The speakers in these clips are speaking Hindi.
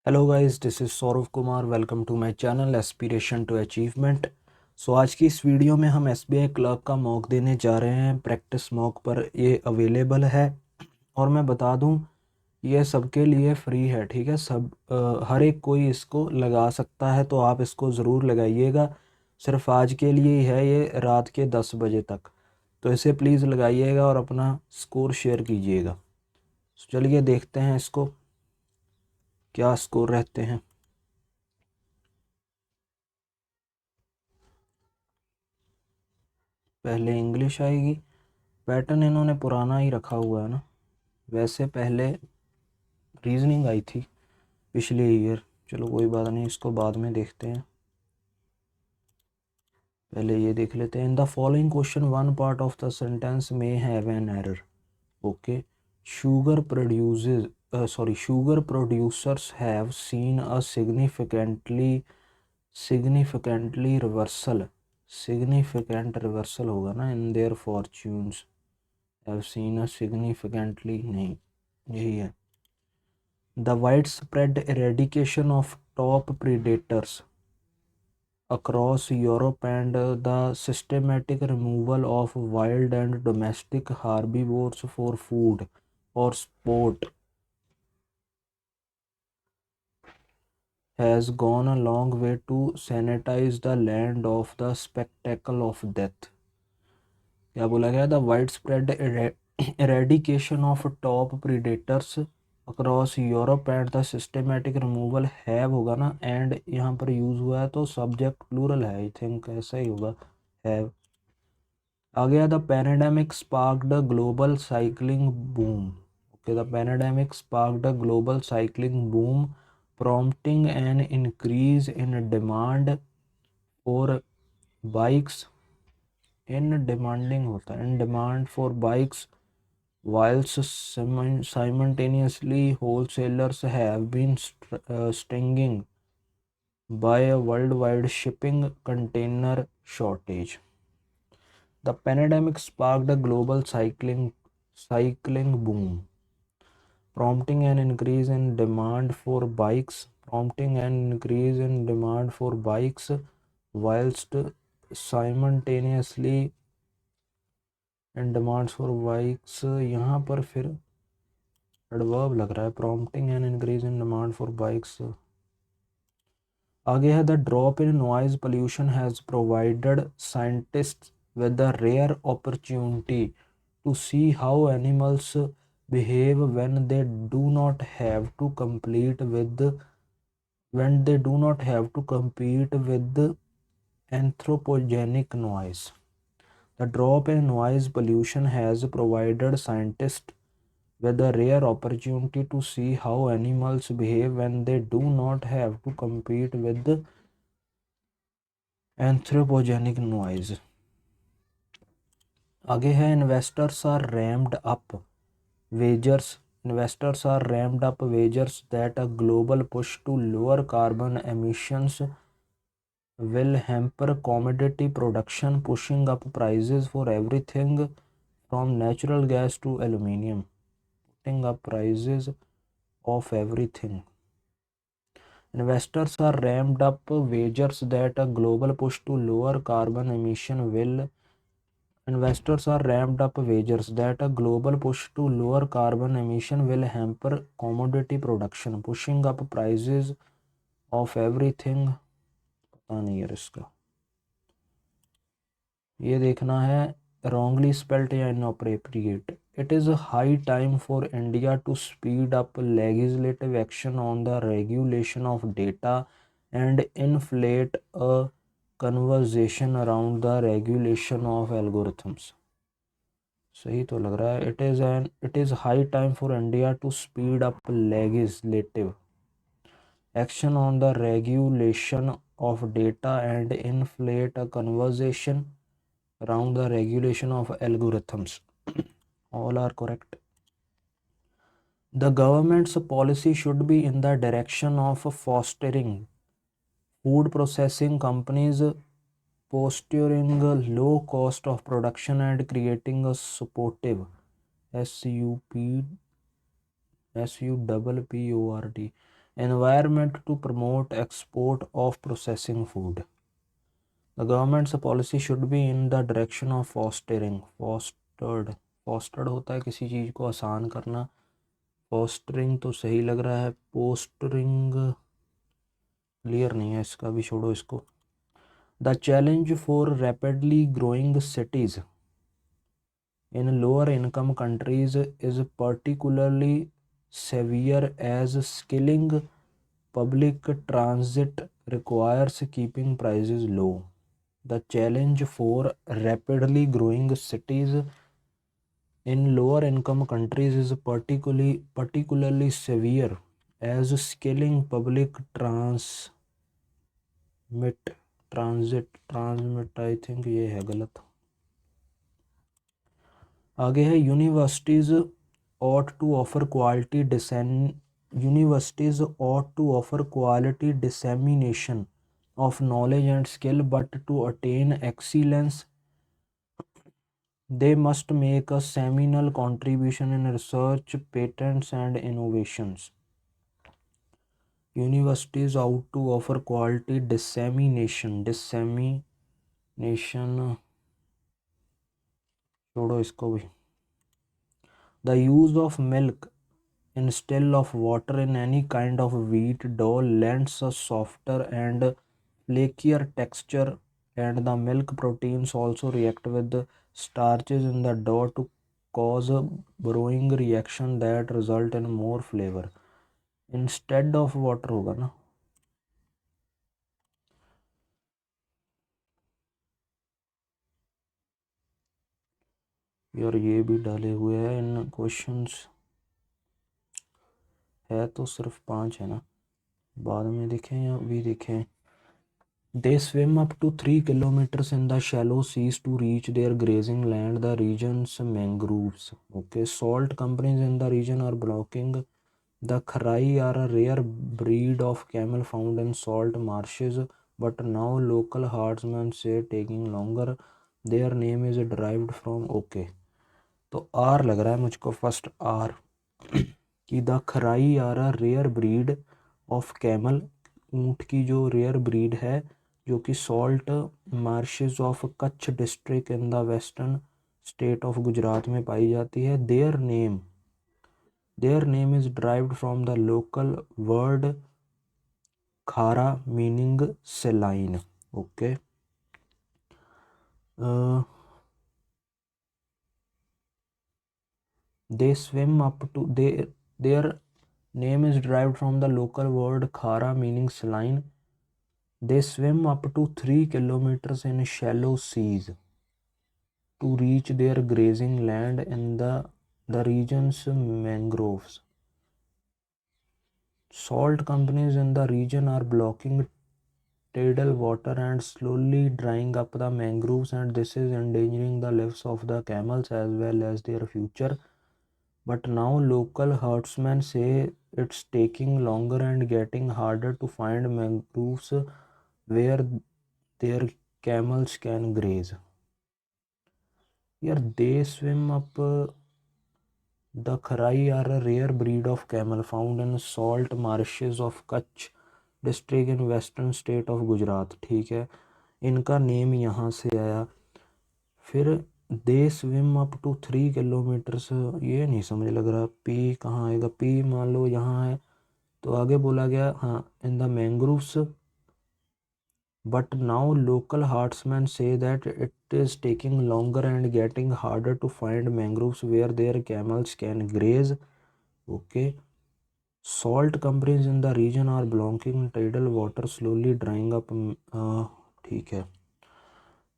Hello guys, this is Saurav Kumar. Welcome to my channel aspiration to achievement. So आज की इस वीडियो में हम एसबीआई क्लर्क का मॉक देने जा रहे हैं। प्रैक्टिस मॉक पर ये अवेलेबल है और मैं बता दूं, ये सबके लिए फ्री है। ठीक है, हर एक कोई इसको लगा सकता है, तो आप इसको ज़रूर लगाइएगा। सिर्फ आज के लिए ही है, ये रात के 10 बजे तक। तो इसे प्लीज़ लगाइएगा और अपना स्कोर शेयर कीजिएगा। चलिए देखते हैं इसको क्या स्कोर रहते हैं। पहले इंग्लिश आएगी। पैटर्न इन्होंने पुराना ही रखा हुआ है ना। वैसे पहले रीजनिंग आई थी पिछले ईयर। चलो कोई बात नहीं, इसको बाद में देखते हैं। पहले ये देख लेते हैं। In the following question one part of the sentence में have an error. Okay. Sugar produces sugar producers have seen a significantly significant reversal होगा ना in their fortunes. Have seen a significantly नहीं, यही है। The widespread eradication of top predators across Europe and the systematic removal of wild and domestic herbivores for food or sport has gone a long way to sanitize the land of the spectacle of death. क्या बोला गया? The wide spread eradication of top predators across Europe and the systematic removal have होगा ना, एंड यहाँ पर यूज़ हुआ है तो सब्जेक्ट प्लूरल है, आई थिंक ऐसा ही होगा, हैव। आ गया the pandemic sparked global cycling boom. Okay, the pandemic sparked global cycling boom prompting an increase in demand for bikes in demanding होता है in demand for bikes, whilst simultaneously wholesalers have been stinging by a worldwide shipping container shortage. The pandemic sparked a global cycling boom, prompting an increase in demand for bikes, whilst simultaneously and demands for bikes, यहाँ पर फिर एडवर्ब लग रहा है, prompting and increase in demand for bikes. आगे है the drop in noise pollution has provided scientist with the rare opportunity to see how animals behave when they do not have to compete with anthropogenic noise. The drop in noise pollution has provided scientists with a rare opportunity to see how animals behave when they do not have to compete with anthropogenic noise. आगे है investors are ramped up wagers that a global push to lower carbon emissions will hamper commodity production, pushing up prices for everything from natural gas to aluminium. Putting up prices of everything. Investors are ramped up wagers that a global push to lower carbon emission will hamper commodity production, pushing up prices of everything. पता नहीं यार इसका, ये देखना है wrongly spelt या inappropriate. It is a high time for India to speed up legislative action on the regulation of data and inflate a conversation around the regulation of algorithms. सही तो लग रहा है. It is high time for India to speed up legislative action on the regulation of data and inflate a conversation around the regulation of algorithms. All are correct. The government's policy should be in the direction of fostering food processing companies, posturing a low cost of production and creating a supportive SUPPORT environment to promote export of processing food. The government's policy should be in the direction of fostered होता है किसी चीज़ को आसान करना, fostering तो सही लग रहा है, पोस्टरिंग क्लियर नहीं है, इसका भी छोड़ो इसको. The challenge for rapidly growing cities in lower income countries is particularly severe as scaling public transit requires keeping prices low. The challenge for rapidly growing cities in lower income countries is particularly severe as scaling public transmit I think ये है गलत. आगे है universities ought to offer quality dissemination of knowledge and skill, but to attain excellence they must make a seminal contribution in research, patents and innovations. Universities ought to offer quality dissemination छोड़ो इसको भी. The use of milk instead of water in any kind of wheat dough lends a softer and flakier texture, and the milk proteins also react with the starches in the dough to cause a brewing reaction that result in more flavor. Instead of water होगा ना. यार ये भी डाले हुए हैं इन क्वेश्चंस, है तो सिर्फ 5 है ना, बाद में देखें या अभी देखें. They swim up to 3 kilometers in the shallow seas to reach their grazing land, the region's mangroves. Okay, salt companies in the region are blocking. The Kharai are a rare breed of camel found in salt marshes, but now local herdsmen say taking longer. Their name is derived from okay. तो आर लग रहा है मुझको, फर्स्ट आर कि the Kharai are a rare breed of camel, ऊँट की जो रेयर ब्रीड है जो कि salt marshes of Kutch district in the western state of Gujarat में पाई जाती है. Their name is derived from the local word khara meaning saline. Okay, they swim up to their name is derived from the local word khara meaning saline. They swim up to 3 kilometers in shallow seas to reach their grazing land in the region's mangroves. Salt companies in the region are blocking tidal water and slowly drying up the mangroves, and this is endangering the lives of the camels as well as their future. But now local herdsmen say it's taking longer and getting harder to find mangroves where their camels can graze. Here they swim up. The Kharai are a rare breed of camel found in salt marshes of Kutch district in western state of Gujarat. ठीक है, इनका नेम यहाँ से आया. फिर they swim up to 3 kilometres, ये नहीं समझ लग रहा. पी कहाँ आएगा, पी मान लो यहाँ है तो आगे बोला गया हाँ in the mangroves. But now local herdsmen say that it is taking longer and getting harder to find mangroves where their camels can graze. Okay, salt companies in the region are blocking tidal water slowly drying up. ठीक है,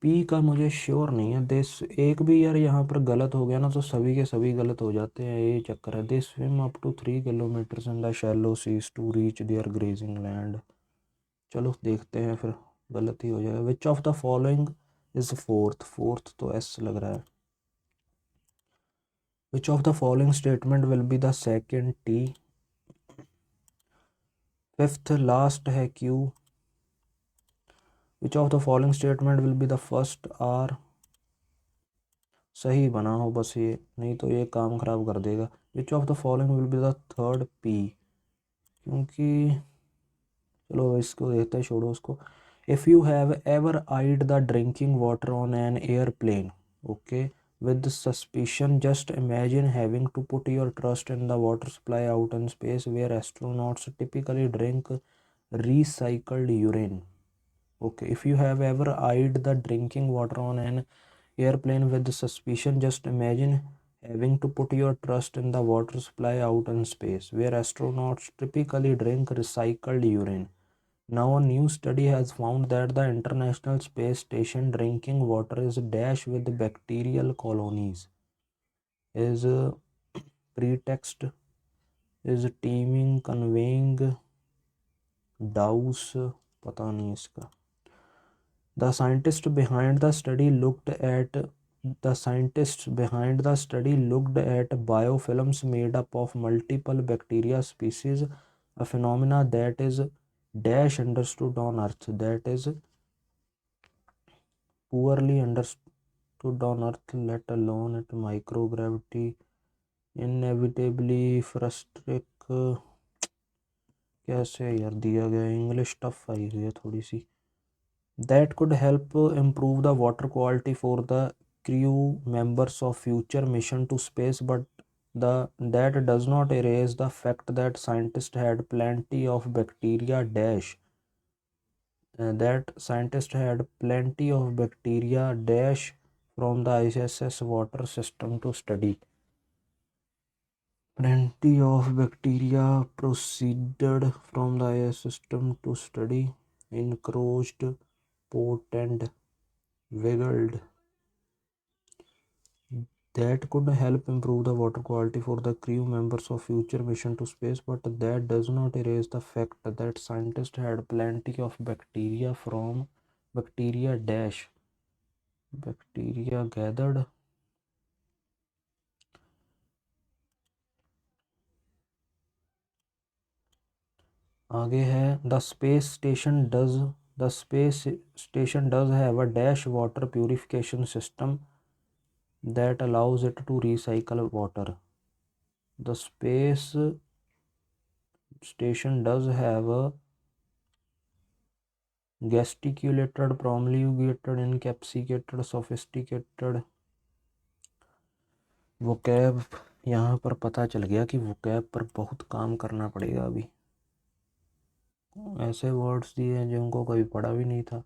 पी का मुझे श्योर नहीं है. देश एक भी यार यहाँ पर गलत हो गया ना तो सभी के सभी गलत हो जाते हैं, ये चक्कर है. They swim up to 3 kilometres in the shallow seas to reach their grazing land. चलो देखते हैं, फिर गलत ही हो जाएगा. Which of the following is fourth तो एस लग रहा है. Which of the following statement will be the second T. Fifth last है Q. Which of the following statement will be the first R. सही बना हो बस ये, नहीं तो ये काम ख़राब कर देगा. Which of the following will be the third P, क्योंकि चलो इसको देखते हैं, छोड़ो उसको। If you have ever eyed the drinking water on an airplane, okay, with suspicion, just imagine having to put your trust in the water supply out in space where astronauts typically drink recycled urine. Okay, if you have ever eyed the drinking water on an airplane with suspicion, just imagine having to put your trust in the water supply out in space where astronauts typically drink recycled urine. Now, a new study has found that the International Space Station drinking water is dash with bacterial colonies. Is pretext is teaming conveying douse पता नहीं इसका. The scientists behind the study looked at biofilms made up of multiple bacteria species, a phenomena that is dash understood on Earth, that is poorly understood on Earth, let alone at microgravity. Inevitably frustrating. कैसे यार दिया गया, इंग्लिश टफ आई हुई है थोड़ी सी. That could help improve the water quality for the crew members of future mission to space, but that does not erase the fact that scientists had plenty of bacteria dash from the ISS water system to study. Plenty of bacteria proceeded from the ISS system to study, encroached, potent, wiggled. That could help improve the water quality for the crew members of future mission to space, but that does not erase the fact that scientists had plenty of bacteria dash bacteria gathered. आगे है the space station does have a dash water purification system that allows it to recycle water. The space station does have a gesticulated, promulgated, encapsulated, sophisticated vocab. यहाँ पर पता चल गया कि vocab पर बहुत काम करना पड़ेगा अभी. ऐसे वर्ड्स दिए हैं जिनको कभी पढ़ा भी नहीं था.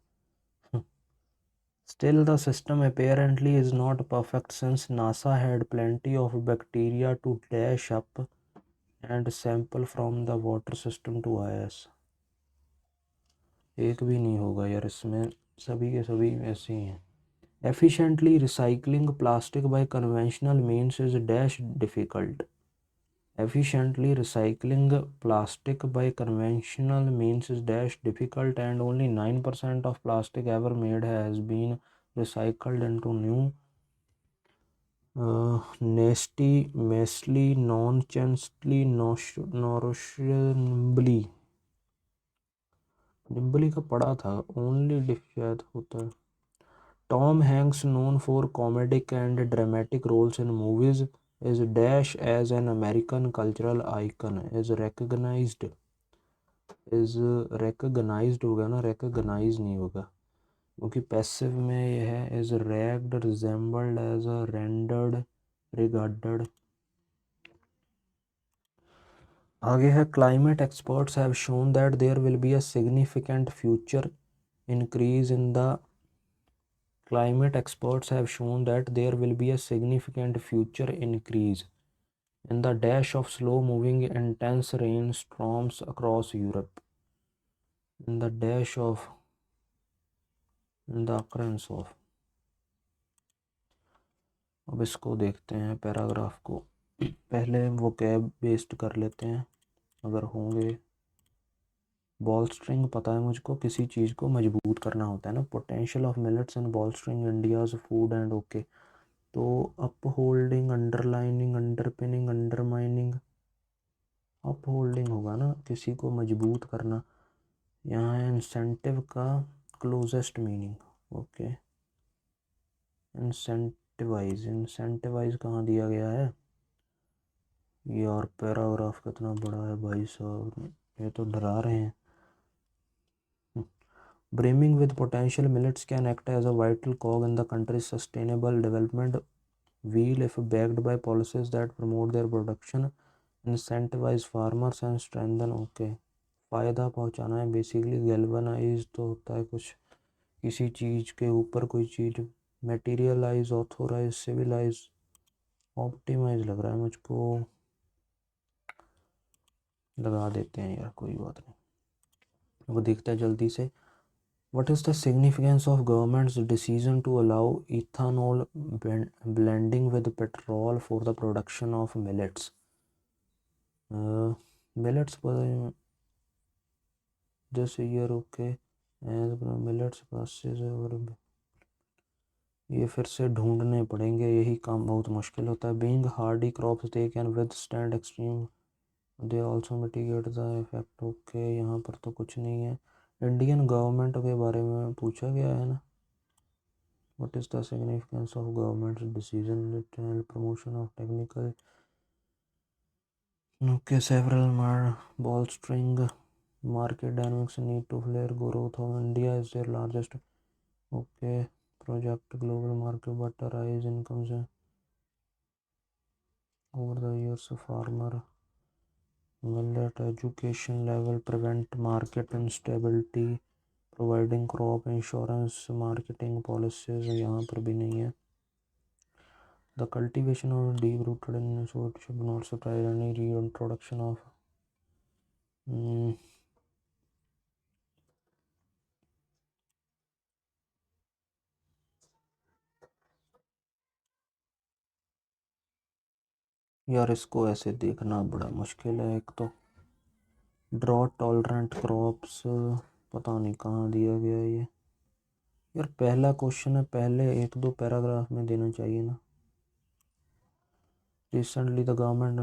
Still, the system apparently is not perfect since NASA had plenty of bacteria to dash up and sample from the water system to IS. एक भी नहीं होगा यार इसमें, सभी के सभी ऐसे ही हैं. Efficiently recycling plastic by conventional means is dash difficult. Efficiently recycling plastic by conventional means is dash difficult, and only 9% of plastic ever made has been recycled into new messily non-chastely nourishingly. निम्बली का पढ़ा था, ओनली डिफ शायद होता है. Tom Hanks, known for comedic and dramatic roles in movies, is dash as an American cultural icon. Is recognized होगा ना, recognize नहीं होगा क्योंकि पैसिव में यह है. is ragged, resembled as a rendered, regarded. आगे है climate experts have shown that there will be a significant future increase in the Climate experts have shown that there will be a significant future increase in the dash of slow-moving intense rainstorms across Europe. In the occurrence of. अब इसको देखते हैं पैराग्राफ को. पहले वोकैब बेस्ड कर लेते हैं अगर होंगे. बॉल स्ट्रिंग पता है मुझको, किसी चीज़ को मजबूत करना होता है ना. Potential of millets and bolstering India's food and okay. तो upholding, underlining, underpinning, undermining. Upholding होगा ना, किसी को मजबूत करना. यहाँ है इंसेंटिव का क्लोजेस्ट मीनिंग. ओके, इंसेंटिवाइज कहाँ दिया गया है यार. पैराग्राफ कितना बड़ा है भाई साहब. ये तो डरा रहे हैं। Brimming with potential, millets can act as a vital cog in the country's sustainable development wheel if backed by policies that promote their production, incentivize farmers and strengthen फ़ायदा पहुंचाना है बेसिकली। गैल्वनाइज तो होता है कुछ किसी चीज़ के ऊपर कोई चीज़, मटेरियलाइज, ऑथोराइज, सिविलाइज, ऑप्टिमाइज लग रहा है मुझको, लगा देते हैं यार, कोई बात नहीं। वो देखते हैं जल्दी से। What is the significance of government's decision to allow ethanol blending with petrol for the production of millets? Millets this year, okay, as millets passes over, ये फिर से ढूंढने पड़ेंगे, यही काम बहुत मुश्किल होता है। Being hardy crops, they can withstand extreme, they also mitigate the effect, okay, यहाँ पर तो कुछ नहीं है। इंडियन गवर्नमेंट के बारे में पूछा गया है ना। What is the significance of government's decision to promotion of technical? Okay, several bolstering market dynamics need to flare growth of India is their largest project global market, but rise incomes over the years. Farmer millet education level prevent market instability, providing crop insurance, marketing policies यहाँ पर भी नहीं है। The cultivation of deep-rooted in should not surprise any reintroduction of यार इसको ऐसे देखना बड़ा मुश्किल है। एक तो ड्रॉट टॉलरेंट क्रॉप्स, पता नहीं कहाँ दिया गया है ये। यार पहला क्वेश्चन है, पहले एक दो पैराग्राफ में देना चाहिए ना। Recently the government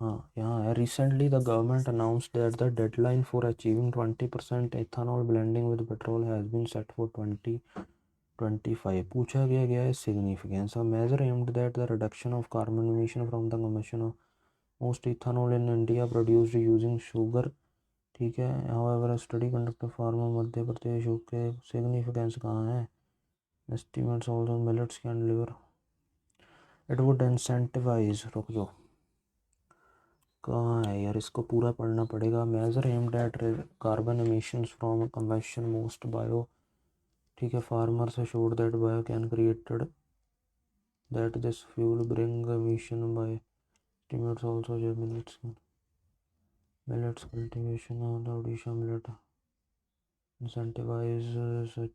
हाँ यहाँ है। Recently the government announced that the deadline for achieving 20% ethanol blending with petrol has been set for 2025। पूछा गया है significance, a measure aimed at the reduction of carbon emission from the combustion of most ethanol in India produced using sugar, ठीक है। however a study conducted farmer Madhya Pradesh, okay, significance कहाँ है। estimates also millets can deliver, it would incentivize, रुक जाओ कहाँ है यार, इसको पूरा पढ़ना पड़ेगा। measure aimed at carbon emissions from combustion most bio, ठीक है। farmers assured that bio can created that this fuel bring emission by estimates also millets cultivation of the Odisha millet incentivize,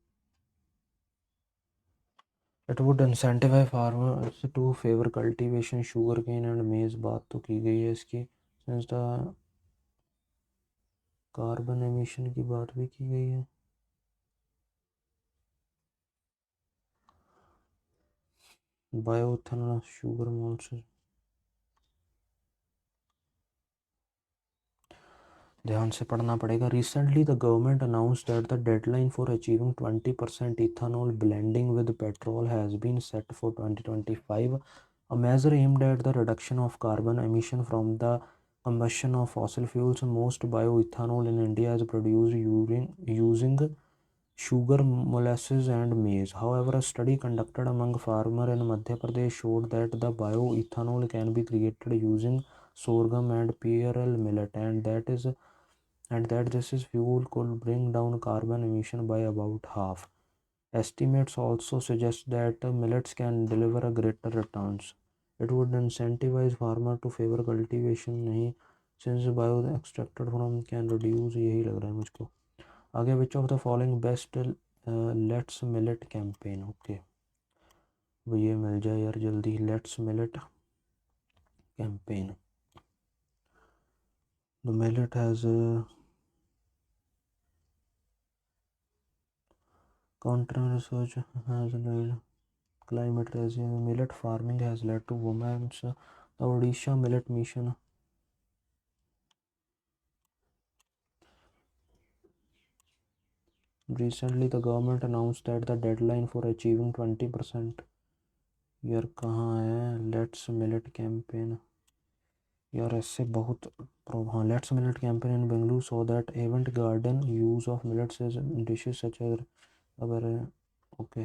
it would incentivize farmers to favor cultivation sugarcane and maize, बात तो की गई है इसकी। since the कार्बन एमिशन की बात भी की गई है। बायोइथेनॉल शुगर मोल्स, ध्यान से पढ़ना पड़ेगा। Recently the government announced that the deadline for achieving 20% ethanol blending with petrol has been set for 2025, a measure aimed at the reduction of carbon emission from the combustion of fossil fuels. Most bioethanol in India is produced using sugar, molasses and maize. However, a study conducted among farmers in Madhya Pradesh showed that the bioethanol can be created using sorghum and pearl millet, and that this is fuel could bring down carbon emission by about half. Estimates also suggest that millets can deliver a greater returns. It would incentivize farmer to favor cultivation नहीं, since bio extracted from can reduce, यही लग रहा है मुझको आगे। which of the following best let's millet campaign, okay वो ये मिल जाए यार जल्दी। let's millet campaign, the millet has counter research has led climate resilience, millet farming has led to women's the Odisha millet mission. Recently the government announced that the deadline for achieving 20%, यार कहाँ है let's millet campaign, यार ऐसे बहुत हाँ, let's millet campaign in Bengaluru so that event garden use of millets as dishes such as अगर ओके।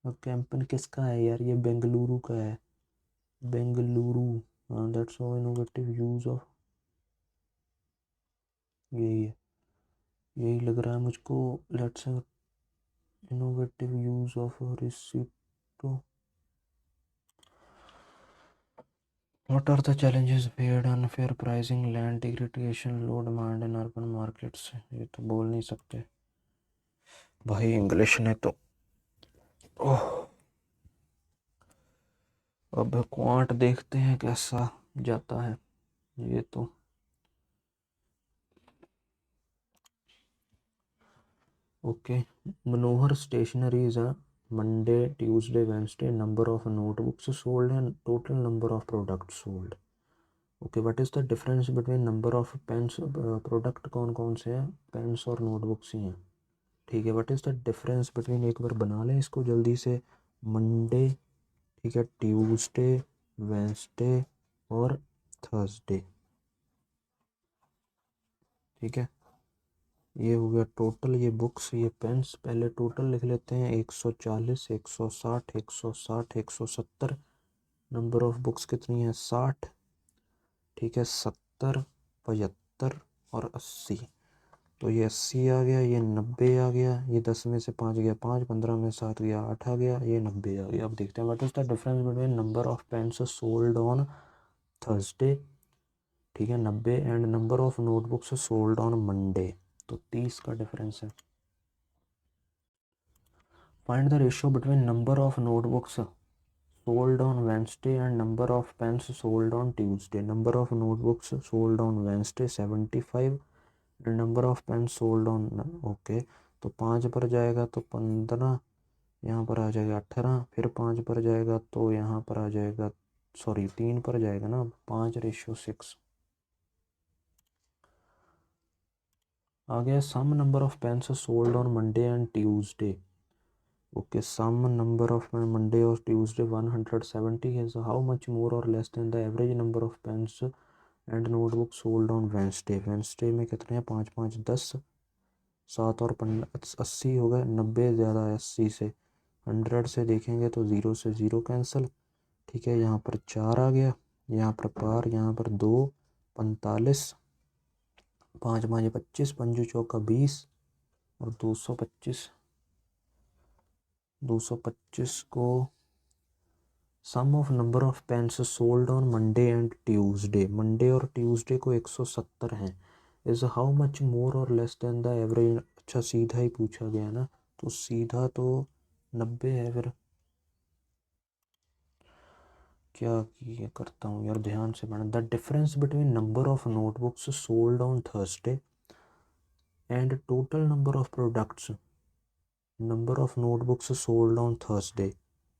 अब कैंपेन किसका है यार, ये बेंगलुरु का है, बेंगलुरु। हाँ that's so innovative use of, यही है, यही लग रहा है मुझको। Let's innovative use of recipes. What are the challenges faced? Unfair pricing, land degradation, low demand in urban markets। ये तो बोल नहीं सकते भाई इंग्लिश ने तो। ओह, अब क्वांट देखते हैं कैसा जाता है ये तो। Okay, Manohar stationery is a Monday Tuesday Wednesday number of notebooks sold and total number of product sold. Okay, what is the difference between number of pens, product कौन कौन से हैं, पेन्स और नोटबुक्स ही हैं। ठीक है, what is the difference between, एक बार बना लें इसको जल्दी से। मंडे, ठीक है, ट्यूसडे, वेंसडे और थर्सडे। ठीक है, ये हो गया टोटल, ये बुक्स, ये पेन्स। पहले टोटल लिख लेते हैं, 140, 160, 160, 170। नंबर ऑफ बुक्स कितनी है, 60। ठीक है, 70, 75 और 80। तो ये 80 आ गया, ये 90 आ गया, ये 10 में से 5 गया 5, 15 में 7 गया 8 आ गया, ये 90 आ गया। अब देखते हैं what is the difference between number of pens sold on Thursday, ठीक है, 90, and number of notebooks sold on Monday, तो 30 का डिफरेंस है। Find the ratio between number of notebooks sold on Wednesday and number of pens sold on Tuesday। Number of notebooks sold on Wednesday 75 and number of pens sold on okay. तो 5 पर जाएगा तो 15, यहाँ पर आ जाएगा 18, फिर 5 पर जाएगा तो यहाँ पर आ जाएगा, सॉरी 3 पर जाएगा ना, 5:6। आ गया sum number of pens sold on Monday and Tuesday. Okay, sum number of Monday और ट्यूसडे 170 है। हाउ मच मोर और less than the average number of pens and notebook sold on Wednesday. Wednesday में कितने हैं, 5 5 10, 7 और 80 हो गए। 90 ज़्यादा है 80 से। 100 से देखेंगे तो 0 से 0 कैंसिल। ठीक है, यहाँ पर 4 आ गया, यहाँ पर पार, यहाँ पर 2, 45, 5 5 25, 5 चौका 20 और 225। 225 को sum of number of pens sold on Monday and Tuesday, Monday और ट्यूसडे को 170 हैं, इज़ हाउ मच मोर और लेस देन द एवरेज। अच्छा, सीधा ही पूछा गया ना, तो सीधा तो 90 है। फिर क्या ये करता हूँ यार, ध्यान से पढ़ना। The difference between number of notebooks sold on Thursday and total number of products. Number of notebooks sold on Thursday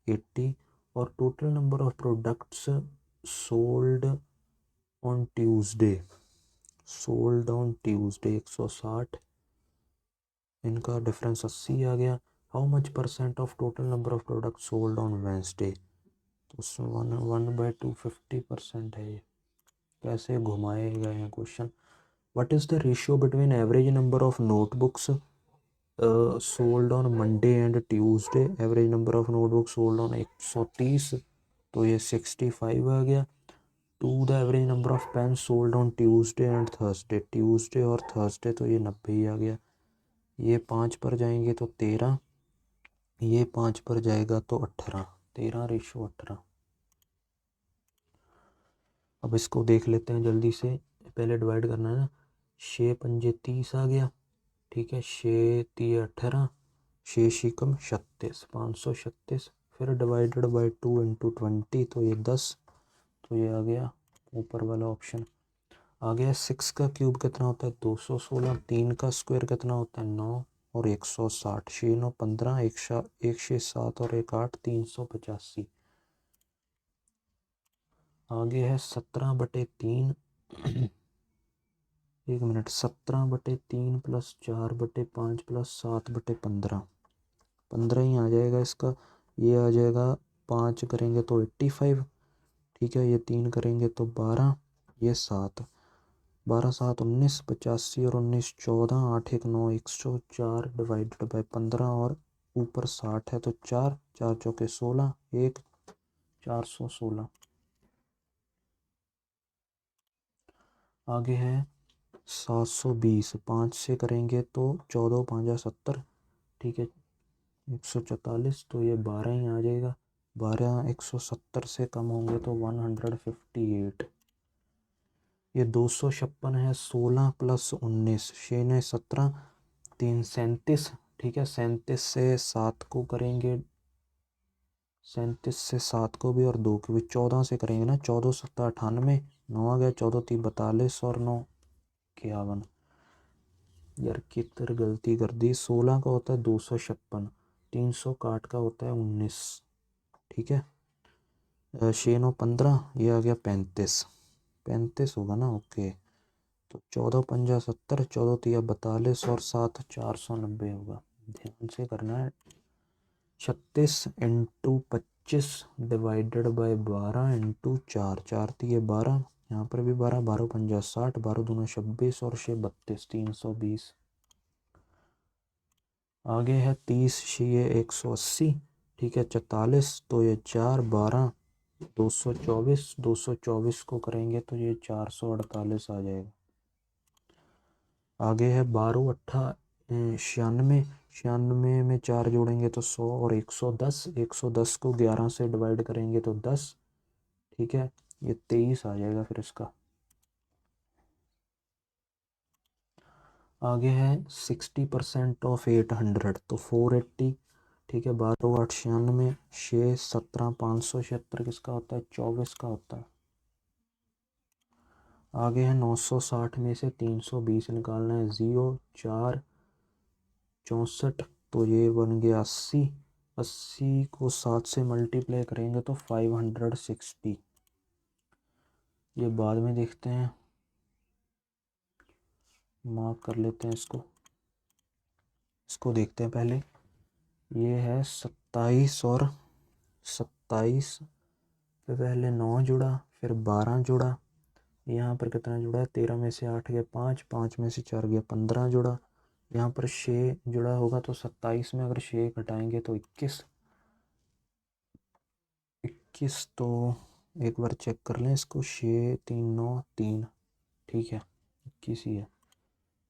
80 और total number of products sold on Tuesday, sold on Tuesday 160। इनका डिफरेंस 80 आ गया। How much percent of total number of product sold on Wednesday, तो 1/250% है ये। कैसे घुमाए गए हैं question. What is the ratio between average number of notebooks sold on Monday and Tuesday. Average number of notebook sold on 130, तो ये 65 आ गया। To the average number of pen sold on Tuesday and Thursday, Tuesday और थर्सडे, तो ये 90 ही आ गया। ये 5 पर जाएंगे तो 13, ये 5 पर जाएगा तो 18, 13:18। अब इसको देख लेते हैं जल्दी से, पहले डिवाइड करना है ना। 6 पंजे 30 आ गया, ठीक है, 6 3 18, 6 6 36, 536। फिर डिवाइडेड बाई 2 इंटू 20, तो ये 10, तो ये आ गया ऊपर वाला ऑप्शन। आ गया 6 का क्यूब कितना होता है, 216। 3 का स्क्वायर कितना होता है, 9 और 160। 6 9 15, 1 6 7 और 1 8, 385। आगे है 17/3। 1 मिनट, 17/3 प्लस 4/5 प्लस 7/15, 15 ही आ जाएगा इसका। ये आ जाएगा, 5 करेंगे तो 85। ठीक है, ये 3 करेंगे तो 12, ये 7, 12 7 19, 85 और 19 14, 8 1 9, 104 डिवाइडेड बाई 15 और ऊपर 60 है तो 4 4 चौके 16, 1 416। आगे है 720, 5 से करेंगे तो 14 5 70, ठीक है, 144, तो ये 12 ही आ जाएगा। 12 170 से कम होंगे तो 158। ये 256 है। 16 प्लस 19, 6 ने 17, 3 37, ठीक है, 37 से 7 को करेंगे, 37 से 7 को भी और 2 को भी 14 से करेंगे ना, 14 7 98, 9 आ गया, 14 3 42 और 9 51। यार कितनी गलती कर दी। 16 का होता है 256, 300 काट का होता है 19, ठीक है, 6 9 15, ये आ गया 35, 35 होगा ना, ओके। तो 14 पंजा 70, 14 तिया 42 और 7 490 होगा। ध्यान से करना है। 36 इंटू 25 डिवाइडेड बाई 12 इंटू 4, 4 तिये 12, यहाँ पर भी 12, 12 पंजा 60, 12 दूना 26 और 6 32, 320। आगे है 30 6 180, ठीक है, 44, तो ये 4 12 224, 224 को करेंगे तो ये 448 आ जाएगा। आगे है 12 अट्ठा 96, 96 में 4 जोड़ेंगे तो 100 और 110, 110 को 11 से डिवाइड करेंगे तो 10, ठीक है, ये 23 आ जाएगा फिर इसका। आगे है 60% ऑफ 800 तो 480, ठीक है, 12 8 96, 6 17 576 किसका होता है, 24 का होता है। आगे है 960 में से 320 निकालना है, 0 4 64, तो ये बन गया 80, 80 को 7 से मल्टीप्लाई करेंगे तो 560। ये बाद में देखते हैं, मार्क कर लेते हैं इसको, इसको देखते हैं पहले। ये है 27 और 27 पे पहले 9 जुड़ा, फिर 12 जुड़ा, यहाँ पर कितना जुड़ा है, 13 में से 8 गया 5, 5 में से 4 गया 15 जुड़ा, यहाँ पर 6 जुड़ा होगा तो 27 में अगर 6 घटाएंगे तो 21, 21, तो एक बार चेक कर लें इसको, 6 3 9 3, ठीक है, 21 ही है।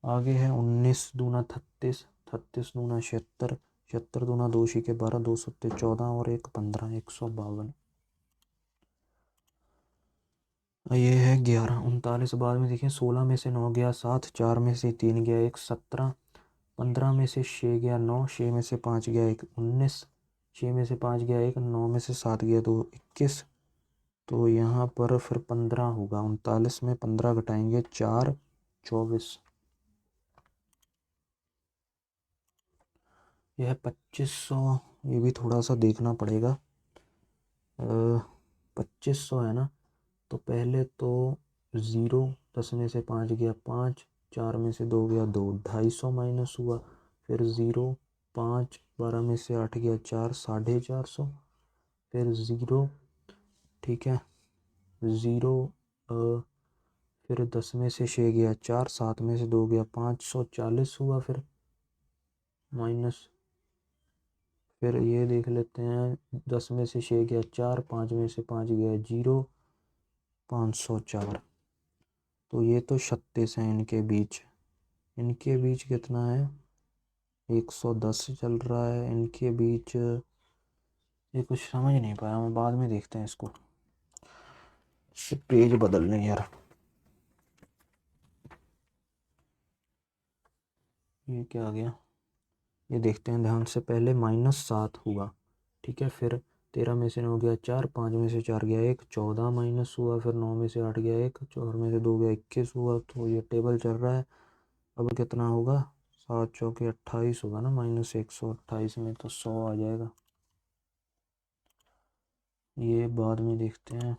आगे है 19 दूना 36, 36 दूना 76, 76 दूना 2 के 12, 2 सत्ते 14 और 1 15, 152। ये है 11 39, बाद में देखें, 16 में से 9 गया 7, 4 में से 3 गया 1 17, 15 में से 6 गया 9, 6 में से 5 गया 1 19, 6 में से 5 गया 1, 9 में से 7 गया 2 21, तो यहाँ पर फिर 15 होगा। 39 में 15 घटाएंगे 4 24। यह है 2500, ये भी थोड़ा सा देखना पड़ेगा। 2500 है ना, तो पहले तो 0, 10 में से 5 गया 5, 4 में से 2 गया 2, 250 माइनस हुआ, फिर 0 5, 12 में से 8 गया 4, 450, फिर 0, ठीक है, 0, फिर 10 में से 6 गया 4, 7 में से 2 गया 540 हुआ, फिर माइनस, फिर ये देख लेते हैं, 10 में से 6 गया 4, 5 में से 5 गया 0, 504, तो ये तो 36 है इनके बीच। इनके बीच कितना है, 110 चल रहा है इनके बीच। ये कुछ समझ नहीं पाया मैं, बाद में देखते हैं इसको, पेज बदल लें यार। ये क्या आ गया, ये देखते हैं ध्यान से, पहले -7 हुआ, ठीक है, फिर 13 में से 9 गया 4, 5 में से 4 गया 1, 14 माइनस हुआ, फिर 9 में से 8 गया 1, 4 में से 2 गया 21 हुआ, तो ये टेबल चल रहा है। अब कितना होगा, 7 चौके 28 होगा ना, -128 में तो 100 आ जाएगा। ये बाद में देखते हैं।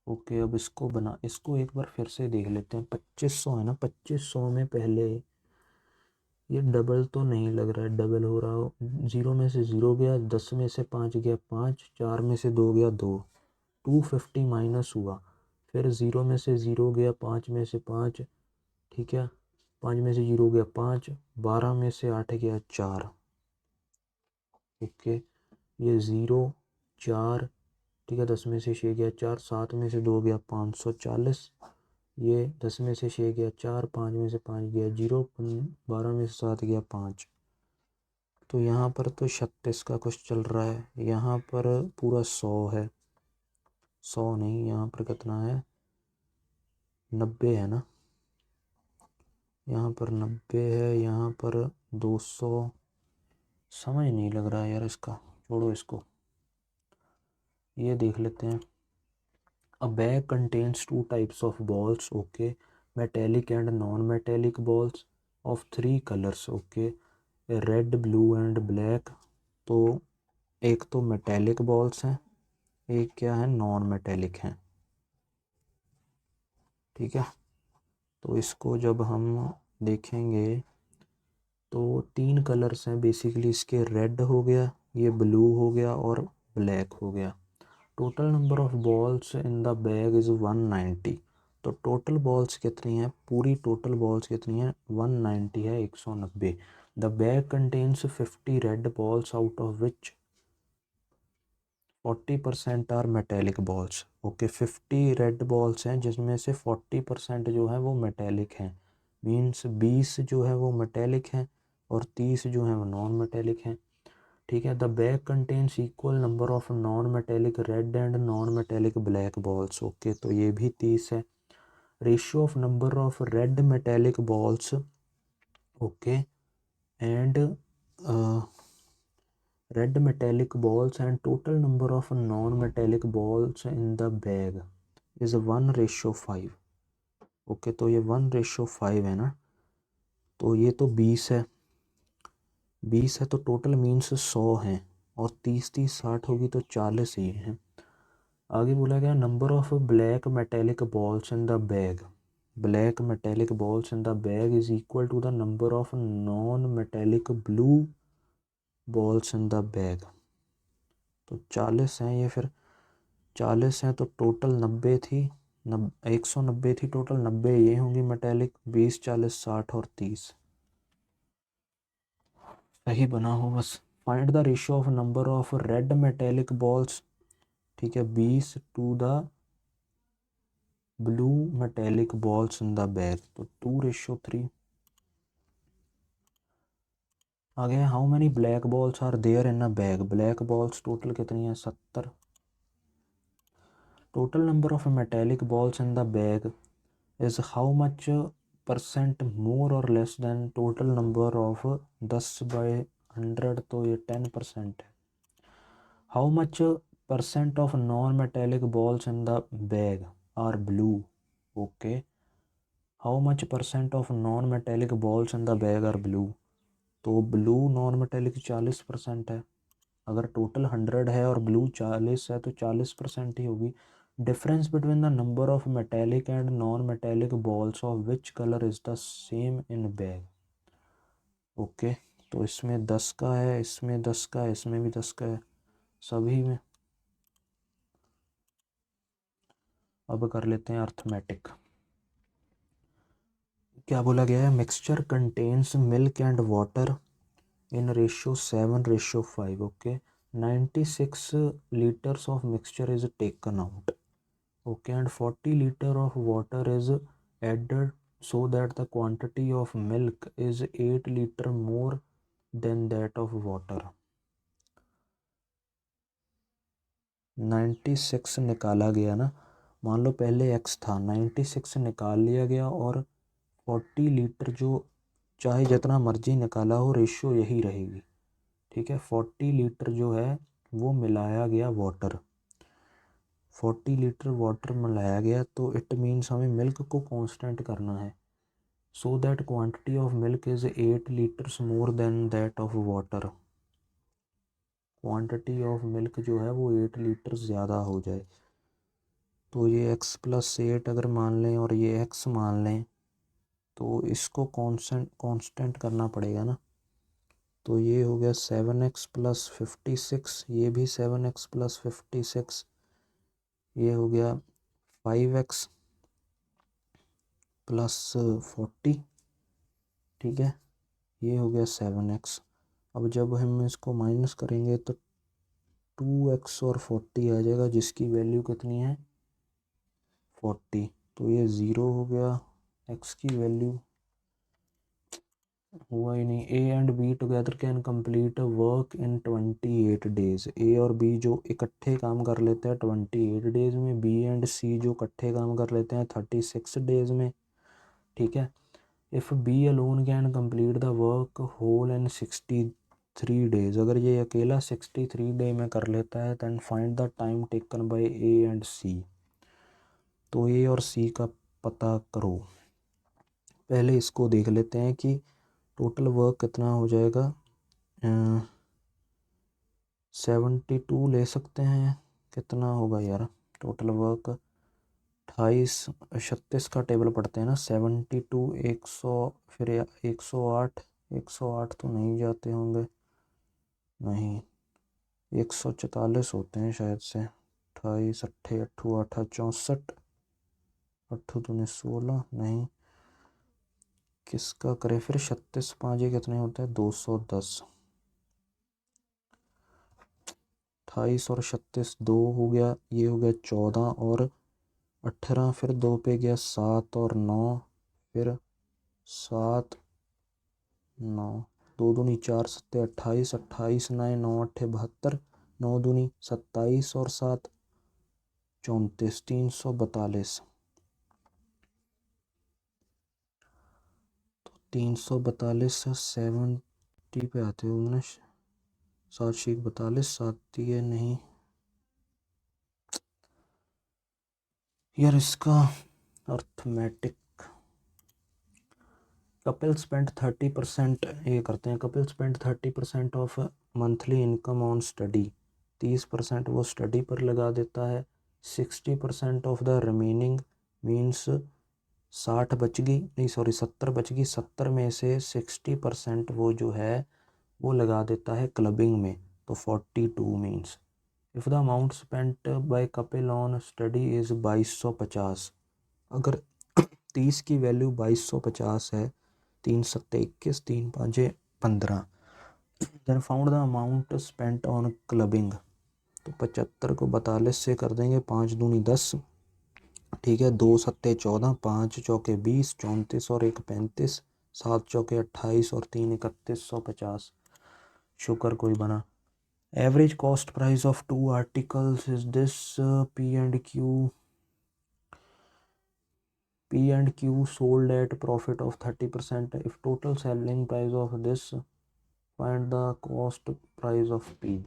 ओके, अब इसको एक बार फिर से देख लेते हैं। 2500 है ना, 2500 में पहले ये डबल तो नहीं लग रहा है, डबल हो रहा हो। 0 में से 0 गया, 10 में से 5 गया 5, 4 में से 2 गया 2, 250 माइनस हुआ। फिर 0 में से 0 गया, 5 में से 5, ठीक है, 5 में से 0 गया 5, 12 में से 8 गया 4। ओके, ये 0 4, ठीक है, 10 में से 6 गया 4, 7 में से 2 गया 540, ये 10 में से 6 गया 4, 5 में से 5 गया 0, 12 में से 7 गया 5। तो यहाँ पर तो 36 का कुछ चल रहा है, यहाँ पर पूरा 100 है, 100 नहीं, यहाँ पर कितना है, 90 है ना, यहाँ पर 90 है, यहाँ पर 200। समझ नहीं लग रहा है यार इसका, छोड़ो इसको, ये देख लेते हैं। A bag contains two types of balls, okay, metallic and non-metallic balls of three colors, okay, red, blue and black। तो एक तो मेटेलिक बॉल्स हैं, एक क्या है, नॉन मेटेलिक हैं, ठीक है। तो इसको जब हम देखेंगे तो 3 कलर्स हैं बेसिकली इसके, रेड हो गया, ये ब्लू हो गया और ब्लैक हो गया। Total number of balls in the bag is 190। तो टोटल बॉल्स कितनी हैं, पूरी टोटल बॉल्स कितनी हैं, 190 है, 190। The bag contains 50 red balls out of which 40% are metallic balls. Okay, 50 red balls हैं जिसमें से 40% जो है वो मेटेलिक हैं, मीन्स 20 जो है वो मेटेलिक हैं और 30 जो है वो नॉन मेटेलिक हैं, ठीक है। The bag contains equal number of non metallic red and non metallic black balls. Okay, तो ये भी 30 है। Ratio of number of red metallic balls, okay, and red metallic balls and total number of non-metallic balls in the bag is 1:5। Okay, तो ये 1:5 है ना, तो ये तो 20 है, 20 है तो टोटल मीन्स 100 हैं, और 30 30 60 होगी तो 40 ही हैं। आगे बोला गया number of black metallic balls in the bag, black metallic balls in the bag is equal to the number of non metallic blue balls in the bag. तो 40 हैं ये, फिर 40 हैं तो टोटल 90 थी, 190 थी टोटल, 90 ये होंगी मेटेलिक, 20 40 60 और 30 सही बना हो बस। Find the ratio of number of red metallic balls, ठीक है, 20 to the blue metallic balls in the bag, तो 2:3। आगे how many black balls are there in a bag, black balls total कितनी है, 70। Total number of metallic balls in the bag is how much percent more और less than total number of 10/100, तो ये 10% है। How much percent of non metallic balls in the bag are blue. Okay, how much percent of non metallic balls in the bag are blue, तो ब्लू नॉन मेटेलिक 40% है, अगर टोटल 100 है और ब्लू 40 है तो 40% ही होगी। Difference between the number of metallic and non metallic balls of which colour is the same in bag. Okay, तो इसमें 10 का है, इसमें 10 का है, इसमें भी 10 का है, सभी में। अब कर लेते हैं अर्थमेटिक। क्या बोला गया है, mixture contains milk and water in ratio 7:5। okay, 96 liters of mixture is taken out, okay, and 40 liter of water is added, so that the quantity of milk is 8 liter more than that of water। 96 निकाला गया ना, मान लो पहले x था, 96 निकाल लिया गया और 40 लीटर, जो चाहे जितना मर्जी निकाला हो रेशियो यही रहेगी, ठीक है। 40 लीटर जो है वो मिलाया गया वाटर, 40 लीटर वाटर मिलाया गया, तो इट मीन्स हमें मिल्क को कांस्टेंट करना है, so that quantity of milk is 8 litres more than that of water. Quantity of milk जो है वो 8 लीटर ज़्यादा हो जाए, तो ये x + 8 अगर मान लें और ये x मान लें, तो इसको कांस्टेंट करना पड़ेगा ना। तो ये हो गया 7x+56, ये भी 7x+56, ये हो गया 5x+40, ठीक है, ये हो गया 7x। अब जब हम इसको माइनस करेंगे तो 2x और 40 आ जाएगा, जिसकी वैल्यू कितनी है 40। तो ये 0 हो गया, x की वैल्यू हुआ ही नहीं। A and B together can complete work in 28 days. A और बी जो इकट्ठे काम कर लेते हैं 28 डेज में, बी एंड सी जो इकट्ठे काम कर लेते हैं 36 डेज में, ठीक है। If B alone can complete the work whole in 63 days, अगर ये अकेला 63 डे में कर लेता है, then find the time taken by A and C. तो ए और सी का पता करो। पहले इसको देख लेते हैं कि टोटल वर्क कितना हो जाएगा। 72 ले सकते हैं, कितना होगा यार टोटल वर्क। 28 36 का टेबल पढ़ते हैं ना। 72 100, फिर 108, 108 तो नहीं जाते होंगे, नहीं 144 होते हैं शायद से। 28 अट्ठे अट्ठू आठा 64, अट्ठू दूनी 16, नहीं किसका करें फिर। 36 5 ये कितने होते हैं 210। 28 और 36 2 हो गया, ये हो गया 14 और 18, फिर 2 पे गया 7 और 9, फिर 7 9, 2 दूनी 4 सत्ते 28, 28 9 9 अट्ठे 72, 9 दूनी 27 और 7 34, 342। तो 342 से 70 पे आते होंगे ना। 7 42, 7 ये नहीं यार, इसका अर्थमेटिक। कपिल स्पेंड 30%, ये करते हैं, Kapil spend 30% of monthly income on study. 30% वो स्टडी पर लगा देता है। 60% ऑफ द रिमेनिंग मीन्स 60 बच गई, नहीं सॉरी 70 बच गई। 70 में से 60% वो जो है वो लगा देता है क्लबिंग में, तो 42 means. If the amount spent by Kapil on study is 2250, अगर 30 की वैल्यू 2250 है, 3 सत्ते 21, 3 पाँचे 15, then found the amount spent on clubbing. तो 75 को 42 से कर देंगे, 5 दूनी 10, ठीक है, 2 सत्ते 14, 5 चौके 20, 34 और 1 35, 7 चौके 28 और 3 3150। शुक्र कोई बना। Average cost price of 2 articles is this, P and Q sold at profit of 30%. If total selling price of this, find the cost price of P।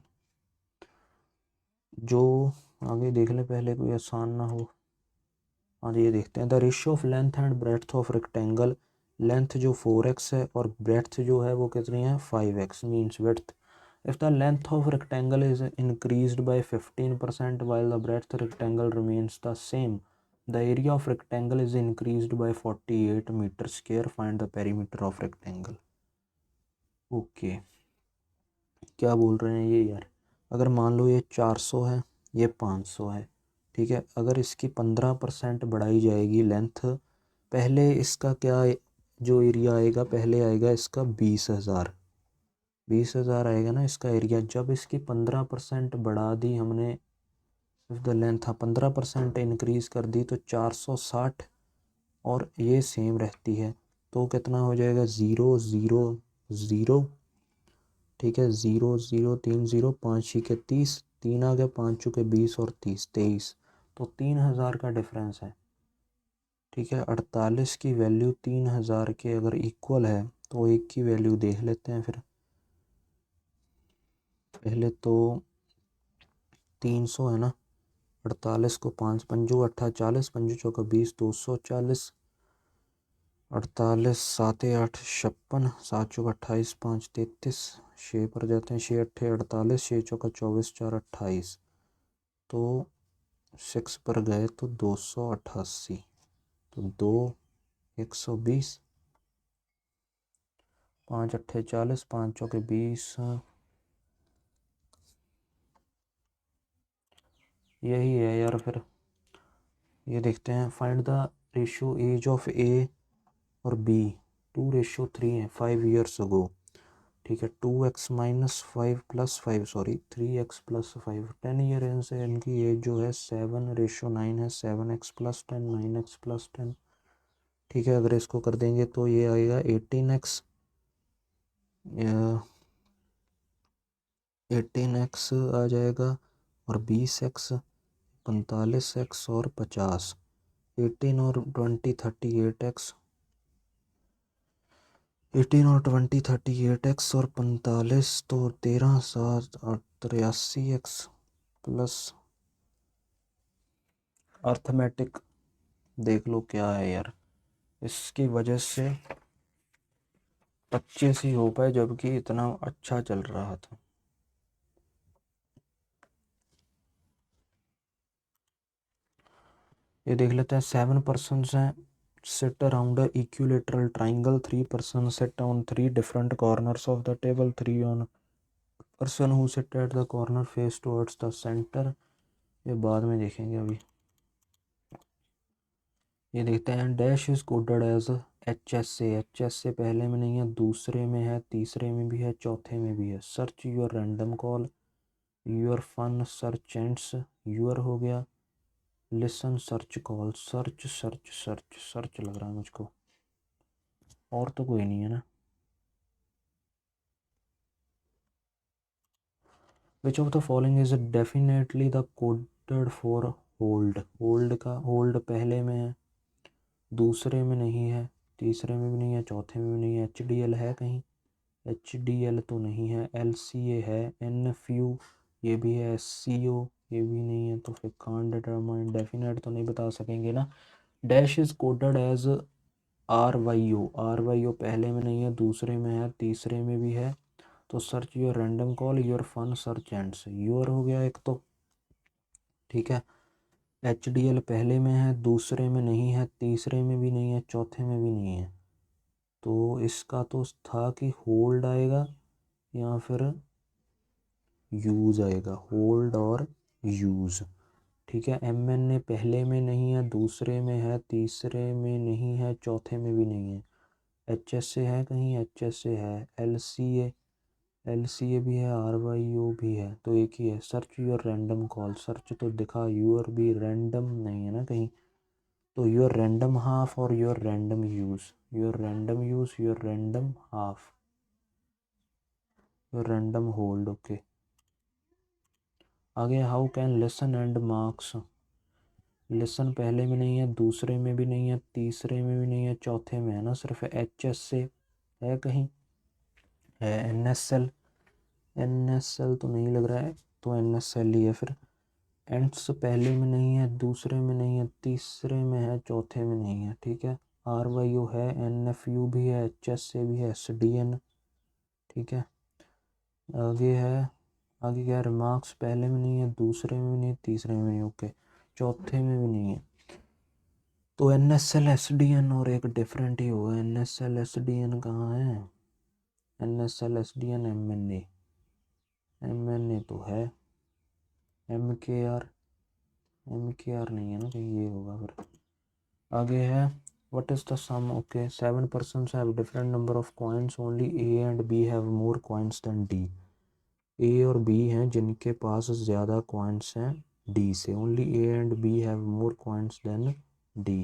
जो आगे देख ले पहले, कोई आसान ना हो। हाँ ये देखते हैं। The ratio of length and breadth of rectangle, length जो 4x है और ब्रेड्थ जो है वो कितनी है 5x, means width. If the length of rectangle is increased by 15% while the breadth rectangle remains the same, the area of rectangle is increased by 48 meter square, find the perimeter of rectangle। Okay क्या बोल रहे हैं ये यार, अगर मान लो ये 400 है, ये 500 है, ठीक है। अगर इसकी 15% बढ़ाई जाएगी लेंथ, पहले इसका क्या जो एरिया आएगा, पहले आएगा इसका 20,000, 20,000 आएगा ना इसका एरिया। जब इसकी 15% बढ़ा दी हमने, इफ द लेंथ, हाँ 15% इंक्रीज़ कर दी, तो 460, और ये सेम रहती है, तो कितना हो जाएगा 0 0 0, ठीक है। 0 0 3 0, 5 6 30, 3 आ गया, 5 चुके 20 और 30 23, तो 3,000 का डिफरेंस है, ठीक है। 48 की वैल्यू 3,000 के अगर इक्वल है, तो एक की वैल्यू देख लेते हैं फिर। पहले तो 300 है ना, 48 को 5 पंजो 40, पंजो चौका 20, 240, 48 7 8 56, 7 चौका 28, 5 33, 6 पर जाते हैं, 6 अट्ठे 48, 6 चौका 24, 4 28, तो 6 पर गए तो 288, तो 2 120, 5 अट्ठे 40, 5 चौके 20, यही है यार। फिर ये देखते हैं, find the ratio age of A और बी, 2:3 है 5 ईयर्स अगो। ठीक है, 2x minus 5 plus 5, sorry 3x plus 5, 10 year से इनकी एज जो है 7:9 है, 7x प्लस 10, 9x प्लस 10। ठीक है, अगर इसको कर देंगे तो ये आएगा 18x, 18x आ जाएगा, और 20x, 45x और 50, 18 और 20 38x, 18 और 20 38x और 45 तो 13 7 और 83x प्लस अर्थमेटिक देख लो क्या है यार। इसकी वजह से 25 ही हो पाए, जबकि इतना अच्छा चल रहा था। ये देख लेते हैं, 7 पर्सन्स हैं sit around a equilateral triangle, 3 persons sit on 3 different corners of the table, 3 on person who sit at the corner face towards the center। ये बाद में देखेंगे अभी। ये देखते हैं, dash is coded as HSA, HSA पहले में नहीं है, दूसरे में है, तीसरे में भी है, चौथे में भी है। Search your random call, your fun search ends, your हो गया, listen search call, search search search search लग रहा है मुझको, और तो कोई नहीं है ना। विच of the following is definitely the coded for hold, hold का होल्ड पहले में है, दूसरे में नहीं है, तीसरे में भी नहीं है, चौथे में भी नहीं है। HDL है कहीं? HDL तो नहीं है। LCA है, NFU ये भी है, SCO ये भी नहीं है, तो फिर कांट डिटरमाइन, डेफिनेट तो नहीं बता सकेंगे ना। Dash is coded as RYO, RYO पहले में नहीं है, दूसरे में है, तीसरे में भी है, तो search your random call, your fun search ends, your हो गया एक तो। ठीक है, HDL पहले में है, दूसरे में नहीं है, तीसरे में भी नहीं है, चौथे में भी नहीं है, तो इसका तो था कि होल्ड आएगा या फिर यूज़ आएगा, होल्ड और यूज़। ठीक है, MNA पहले में नहीं है, दूसरे में है, तीसरे में नहीं है, चौथे में भी नहीं है। HSA है कहीं? HSA है। LCA भी है, RYO भी है, तो एक ही है। Search your random call, search तो दिखा, योर भी रैंडम नहीं है ना कहीं, तो योर रैंडम हाफ और your random use, your random use, your random half, your random hold. Okay, आगे, how can listen and marks, listen पहले में नहीं है, दूसरे में भी नहीं है, तीसरे में भी नहीं है, चौथे में है ना सिर्फ। HSA है कहीं? है। NSL तो नहीं लग रहा है, तो NSL ही है फिर। एंड्स पहले में नहीं है, दूसरे में नहीं है, तीसरे में है, चौथे में नहीं है। ठीक है, RYO है, NFU भी है, HSA भी है, SDN। ठीक है, आगे है, आगे क्या है, रिमार्क्स पहले में नहीं है, दूसरे में भी नहीं है, तीसरे में भी नहीं, ओके, चौथे में भी नहीं है, तो NSL SDN और एक डिफरेंट ही होगा। NSL SDN कहाँ है? NSL SDN MNA तो है, MKR नहीं है ना कहीं, ये होगा फिर। आगे है, what is the sum, okay, 7 persons have different number of coins, only A and B have more coins than D। A और B हैं जिनके पास ज़्यादा coins हैं D से, only A and B have more coins than D।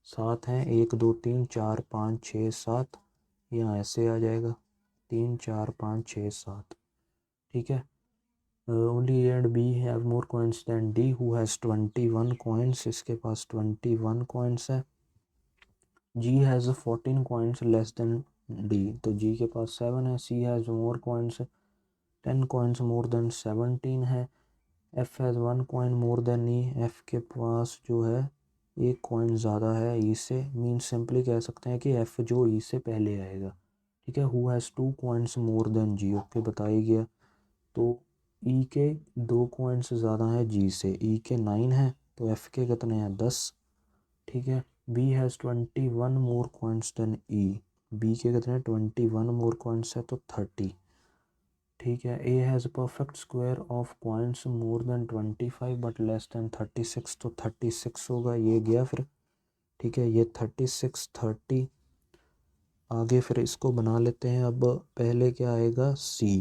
7 हैं, 1 2 3 4 5 6 7, यहाँ ऐसे आ जाएगा 3 4 5 6 7। ठीक है, only A and B have more coins than D who has 21 coins, इसके पास 21 coins है। G has 14 coins less than D, तो G के पास 7 है। C has more coins, 10 coins more than 17 है। F has 1 coin more than E, F के पास जो है एक कॉइन ज़्यादा है E से, मीन सिंपली कह सकते हैं कि F जो E से पहले आएगा। ठीक है, Who has 2 coins more than G, okay बताई गया, तो E के 2 कॉइन्स ज़्यादा है G से, E के 9 है, तो F के कितने हैं 10। ठीक है, B has 21 more coins than E, B के कितने हैं 21 मोर कॉइन्स है तो 30। ठीक है, A has perfect square of coins more than 25 but less than 36, तो 36 होगा, ये गया फिर। ठीक है, ये 36 30। आगे फिर इसको बना लेते हैं। अब पहले क्या आएगा सी,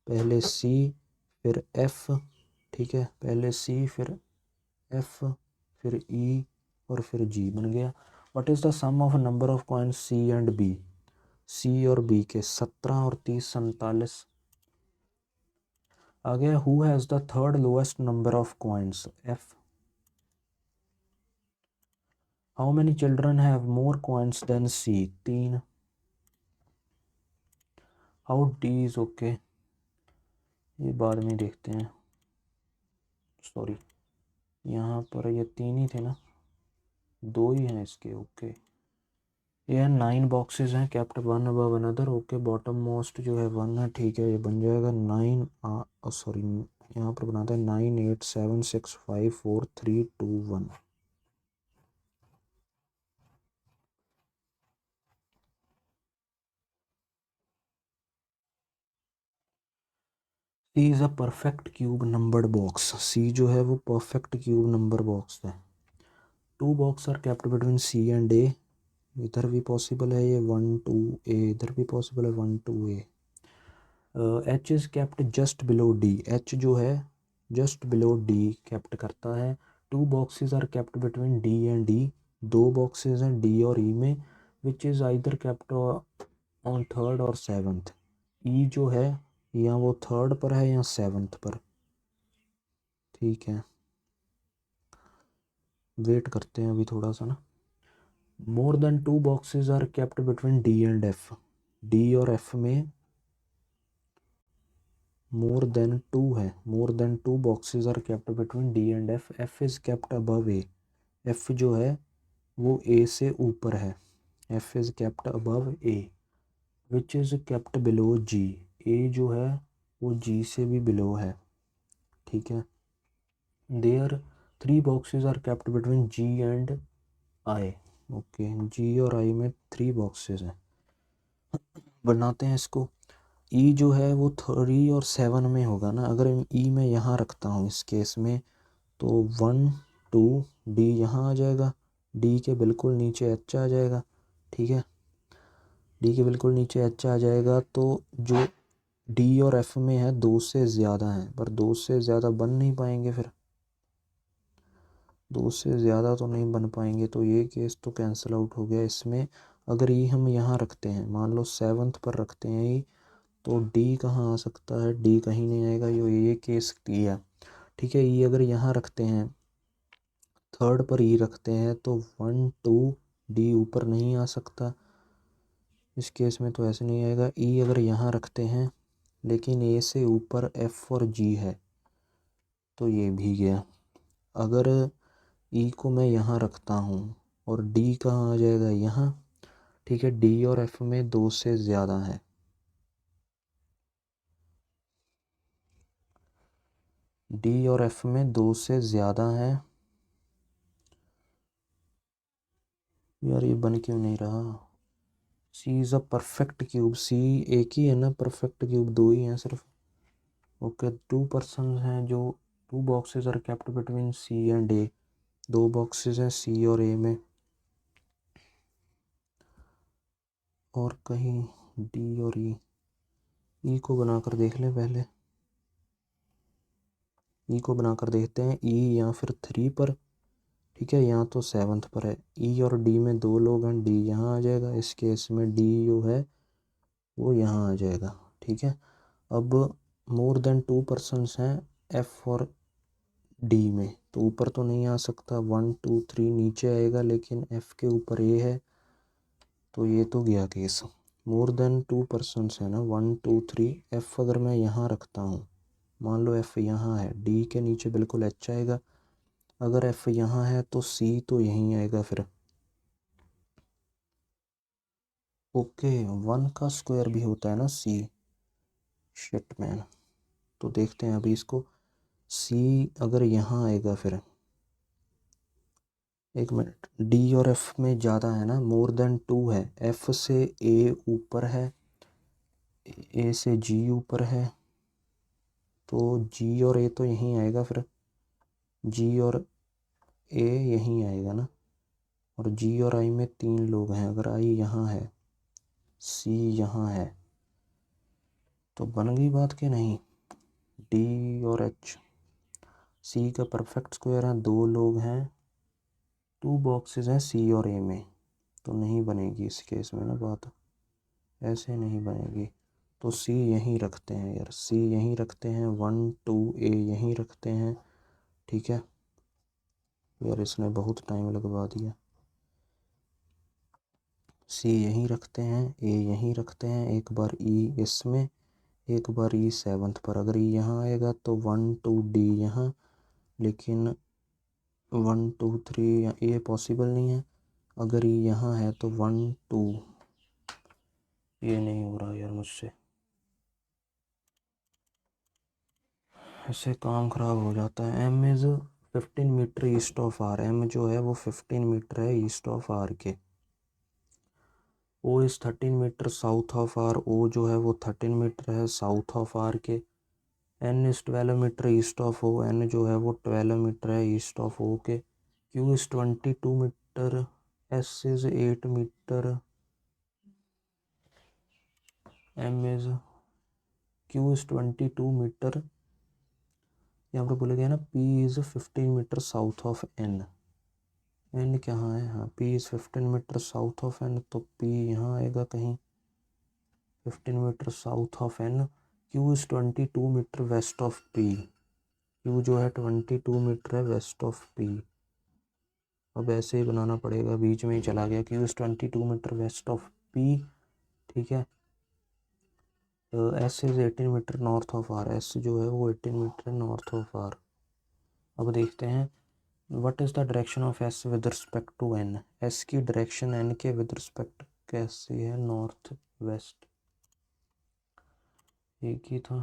पहले सी फिर एफ। ठीक है, पहले सी फिर एफ फिर ई और फिर जी बन गया। What is the sum of number of coins C and B, C और बी के 17 और 30 47। आ गया। Who has the third lowest number of coins, F. How many children have more coins than C, 3। How D is okay, ये बाद में देखते हैं, सॉरी यहाँ पर ये 3 ही थे ना, 2 ही हैं इसके। ओके, ये 9 बॉक्सेस हैं, kept one above another. Okay, bottom most जो है 1 है। ठीक है, ये बन जाएगा 9 सॉरी यहाँ पर बनाते हैं 9 8 7 6 5 4 3 2 1। C is a perfect cube numbered box, C जो है वो परफेक्ट क्यूब नंबर बॉक्स है। 2 box are kept between C and A, इधर भी पॉसिबल है ये 1 2 ए, इधर भी पॉसिबल है 1 2 A. H is kept just below D, H जो है जस्ट बिलो डी केप्ट करता है। 2 boxes are kept between D and D, 2 boxes हैं डी और ई में, which is either kept on third और सेवन्थ। ई जो है या वो थर्ड पर है या सेवन्थ पर। ठीक है, वेट करते हैं अभी थोड़ा सा ना। More than 2 boxes are kept between D and F, D और एफ में मोर देन 2 है, more than 2 boxes are kept between D and F, F is kept above A, F जो है वो ए से ऊपर है, F is kept above A, which is kept below G, A जो है वो जी से भी बिलो है। ठीक है, there 3 boxes are kept between G and I. Okay, G और आई में 3 बॉक्सेस हैं, बनाते हैं इसको। ई जो है वो 3 और 7 में होगा ना, अगर ई मैं यहाँ रखता हूँ इस केस में तो 1 2 डी यहाँ आ जाएगा, डी के बिल्कुल नीचे एच आ जाएगा। ठीक है, डी के बिल्कुल नीचे एच आ जाएगा, तो जो डी और एफ में है 2 से ज़्यादा है, पर 2 से ज़्यादा बन नहीं पाएंगे, फिर 2 से ज़्यादा तो नहीं बन पाएंगे, तो ये केस तो कैंसिल आउट हो गया इसमें। अगर ई हम यहाँ रखते हैं, मान लो 7th पर रखते हैं ई, तो डी कहाँ आ सकता है, डी कहीं नहीं आएगा, ये केस किया। ठीक है, ई अगर यहाँ रखते हैं, थर्ड पर ई रखते हैं, तो 1 2 डी ऊपर नहीं आ सकता, इस केस में तो ऐसे नहीं आएगा। ई अगर यहाँ रखते हैं लेकिन ए से ऊपर एफ और जी है, तो ये भी गया। अगर ई को मैं यहाँ रखता हूँ और डी कहाँ आ जाएगा, यहाँ। ठीक है, डी और एफ में 2 से ज़्यादा है, डी और एफ में 2 से ज़्यादा है। यार ये बन क्यों नहीं रहा, सी इज़ अ परफेक्ट क्यूब, सी एक ही है ना, परफेक्ट क्यूब 2 ही हैं सिर्फ। ओके, 2 पर्सन हैं जो 2 boxes are kept between C and A, 2 boxes हैं सी और ए में, और कहीं डी और ई। ई को बनाकर देख लें पहले, ई को बनाकर देखते हैं, ई या फिर 3 पर। ठीक है, यहाँ तो 7th पर है, ई और डी में 2 लोग हैं, डी यहाँ आ जाएगा, इस केस में डी जो है वो यहाँ आ जाएगा। ठीक है, अब मोर देन 2 पर्सनस हैं एफ और डी में, तो ऊपर तो नहीं आ सकता, 1 2 3 नीचे आएगा, लेकिन एफ के ऊपर ए है, तो ये तो गया केस। मोर देन 2 पर्सनस है ना, 1 2 3, एफ अगर मैं यहाँ रखता हूँ, मान लो एफ यहाँ है, डी के नीचे बिल्कुल एच आएगा, अगर एफ यहाँ है तो सी तो यहीं आएगा फिर। ओके, 1 का स्क्वायर भी होता है ना सी, शिट मैन। तो देखते हैं अभी इसको, सी अगर यहाँ आएगा फिर एक मिनट, डी और एफ में ज़्यादा है ना, मोर देन 2 है, एफ से ए ऊपर है, ए से जी ऊपर है, तो जी और ए तो यहीं आएगा, फिर जी और ए यहीं आएगा ना, और जी और आई में 3 लोग हैं, अगर आई यहाँ है, सी यहाँ है, तो बन गई बात कि नहीं। डी और एच, सी का परफेक्ट स्क्वायर है, 2 लोग हैं, 2 बॉक्सेस हैं सी और ए में, तो नहीं बनेगी इस केस में ना बात, ऐसे नहीं बनेगी। तो सी यहीं रखते हैं यार, सी यहीं रखते हैं, 1 2 ए यहीं रखते हैं, ठीक है यार, इसने बहुत टाइम लगवा दिया। सी यहीं रखते हैं, ए यहीं रखते हैं, एक बार ई इसमें, एक बार ई 7th पर, अगर ई यहाँ आएगा तो 1 2 डी यहाँ, लेकिन 1 2 3 ये पॉसिबल नहीं है, अगर ये यहाँ है तो 1 2, ये नहीं हो रहा यार मुझसे, ऐसे काम ख़राब हो जाता है। M is 15 metre east of R, M जो है वो 15 मीटर है east of R K. O is 13 metre south of R, O जो है वो 13 मीटर है south of R K. N is 12 metre east of O, N जो है वो 12 मीटर है east of O K. Q is 22 metre, S is 8 metre, M is, Q is 22 metre, यहाँ पर बोला गया ना P is 15 metre south of N, N कहाँ है, हाँ P is 15 metre south of N, तो पी यहाँ आएगा कहीं 15 metre south of N. Q is 22 metre west of P, Q जो है 22 मीटर है वेस्ट ऑफ पी, अब ऐसे ही बनाना पड़ेगा, बीच में ही चला गया, Q is 22 metre west of P, ठीक है। S is 18 metre north of R, S जो है वो 18 मीटर नॉर्थ ऑफ आर। अब देखते हैं what is the direction of S with respect to N, S की डायरेक्शन एन के विद रिस्पेक्ट कैसी है, नॉर्थ वेस्ट, एक ही था।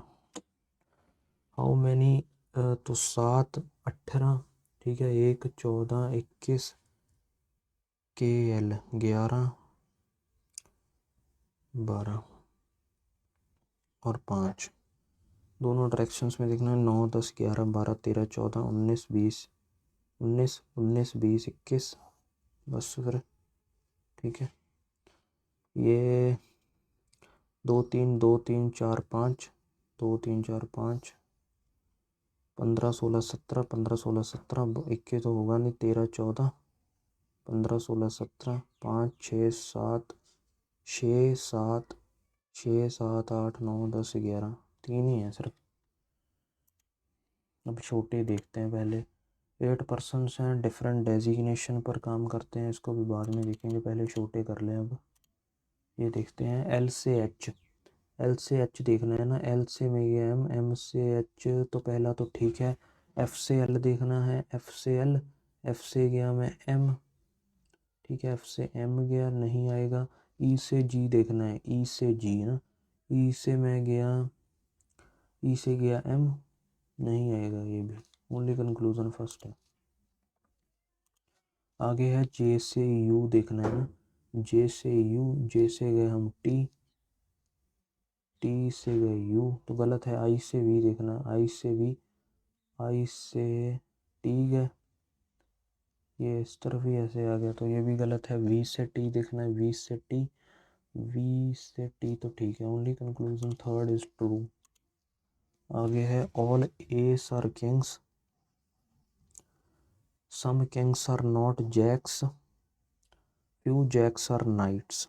हाउ मैनी, तो 7 18, ठीक है, 1 14 21, के एल 11 12 और 5, दोनों डायरेक्शंस में देखना है, 9 10 11 12 13 14 19 20, 19 19 20 21, बस फिर ठीक है। ये 2 3 2 3 4 5, 2 3 4 5, 15 16 17, 15 16 17, 21 तो होगा नहीं, 13 14, 15 16 17, 5 6 7 6 7 6 7 8 9 10 11, 3 ही है सिर्फ। अब छोटे देखते हैं पहले। 8 पर्सन्स हैं, डिफरेंट डेजिग्नेशन पर काम करते हैं, इसको भी बाद में देखेंगे, पहले छोटे कर लें। अब ये देखते हैं एल से एच, एल से एच देखना है ना, एल से में गया एम, एम से एच तो पहला तो ठीक है, एफ से एल देखना है, एफ से एल, एफ से गया मैं एम, ठीक है, एफ से एम गया नहीं आएगा। ई से जी देखना है, ई से जी ना, ई से मैं गया, ई से गया एम, नहीं आएगा ये भी, ओनली कंक्लूजन फर्स्ट है। आगे है जे से यू देखना है ना, जे से यू, जे से गए हम टी, टी से गए यू तो गलत है, आई से वी देखना, आई से वी, आई से टी गए, ये इस तरफ ही ऐसे आ गया तो ये भी गलत है। वी से टी देखना है, वी से टी, वी से टी तो ठीक है, only conclusion third is true. आगे है all S are kings, some kings are not jacks, few jacks are knights,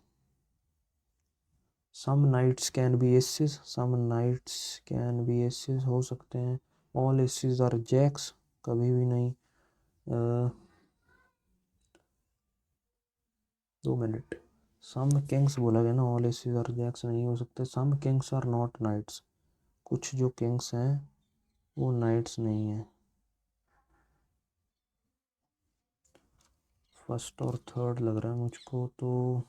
some knights can be aces, some knights can be aces हो सकते हैं, ऑल एसेस आर जैक्स कभी भी नहीं। 2 मिनट, सम किंग्स बोला गया ना, ऑल एसेस आर जैक्स नहीं हो सकते, सम किंग्स आर नॉट नाइट्स, कुछ जो किंग्स हैं वो नाइट्स नहीं है, फर्स्ट और थर्ड लग रहा है मुझको, तो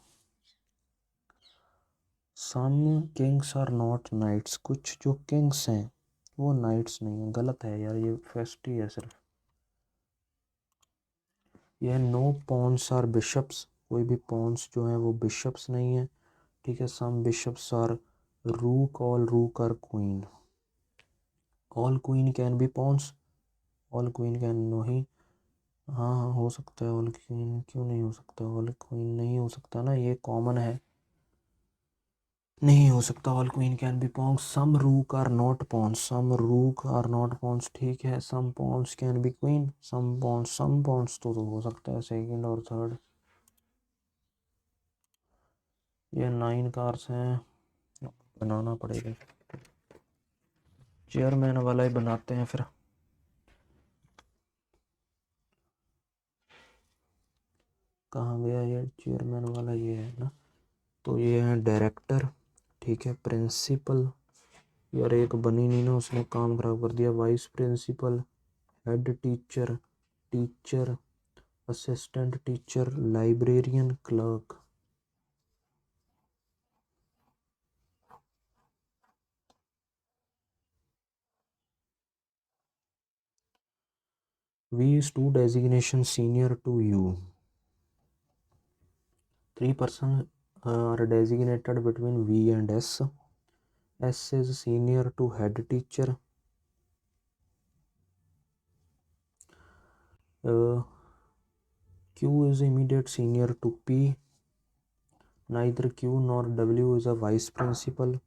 सम किंग्स आर नॉट नाइट्स, कुछ जो किंग्स हैं वो नाइट्स नहीं है, गलत है यार, ये फर्स्ट ही है सिर्फ। ये नो पॉन्स आर बिशप्स, कोई भी पॉन्स जो है वो बिशप्स नहीं है, ठीक है। Some bishops are rook, all rook are queen, all queen can be pawns, all queen can नहीं, हाँ हाँ हो सकता है ऑल क्वीन, क्यों नहीं हो सकता, ऑल क्वीन नहीं हो सकता ना, ये कॉमन है, नहीं हो सकता all queen can be pawns. Some rook are not Pond's, some rook are not pawns, ठीक है। Some pawns can be queen, some pawns तो हो सकता है सेकंड और थर्ड। ये 9 कार्स हैं, बनाना पड़ेगा, चेयरमैन वाला ही बनाते हैं फिर। कहाँ गया ये चेयरमैन वाला, ये है ना, तो ये है डायरेक्टर, ठीक है। प्रिंसिपल, यार एक बनी नहीं ना, उसने काम खराब कर दिया। Vice principal, head teacher, teacher, assistant teacher, librarian, clerk. V is two designation senior to U. 3 persons are designated between V and S. S is senior to head teacher. Q is immediate senior to P. Neither Q nor W is a vice principal.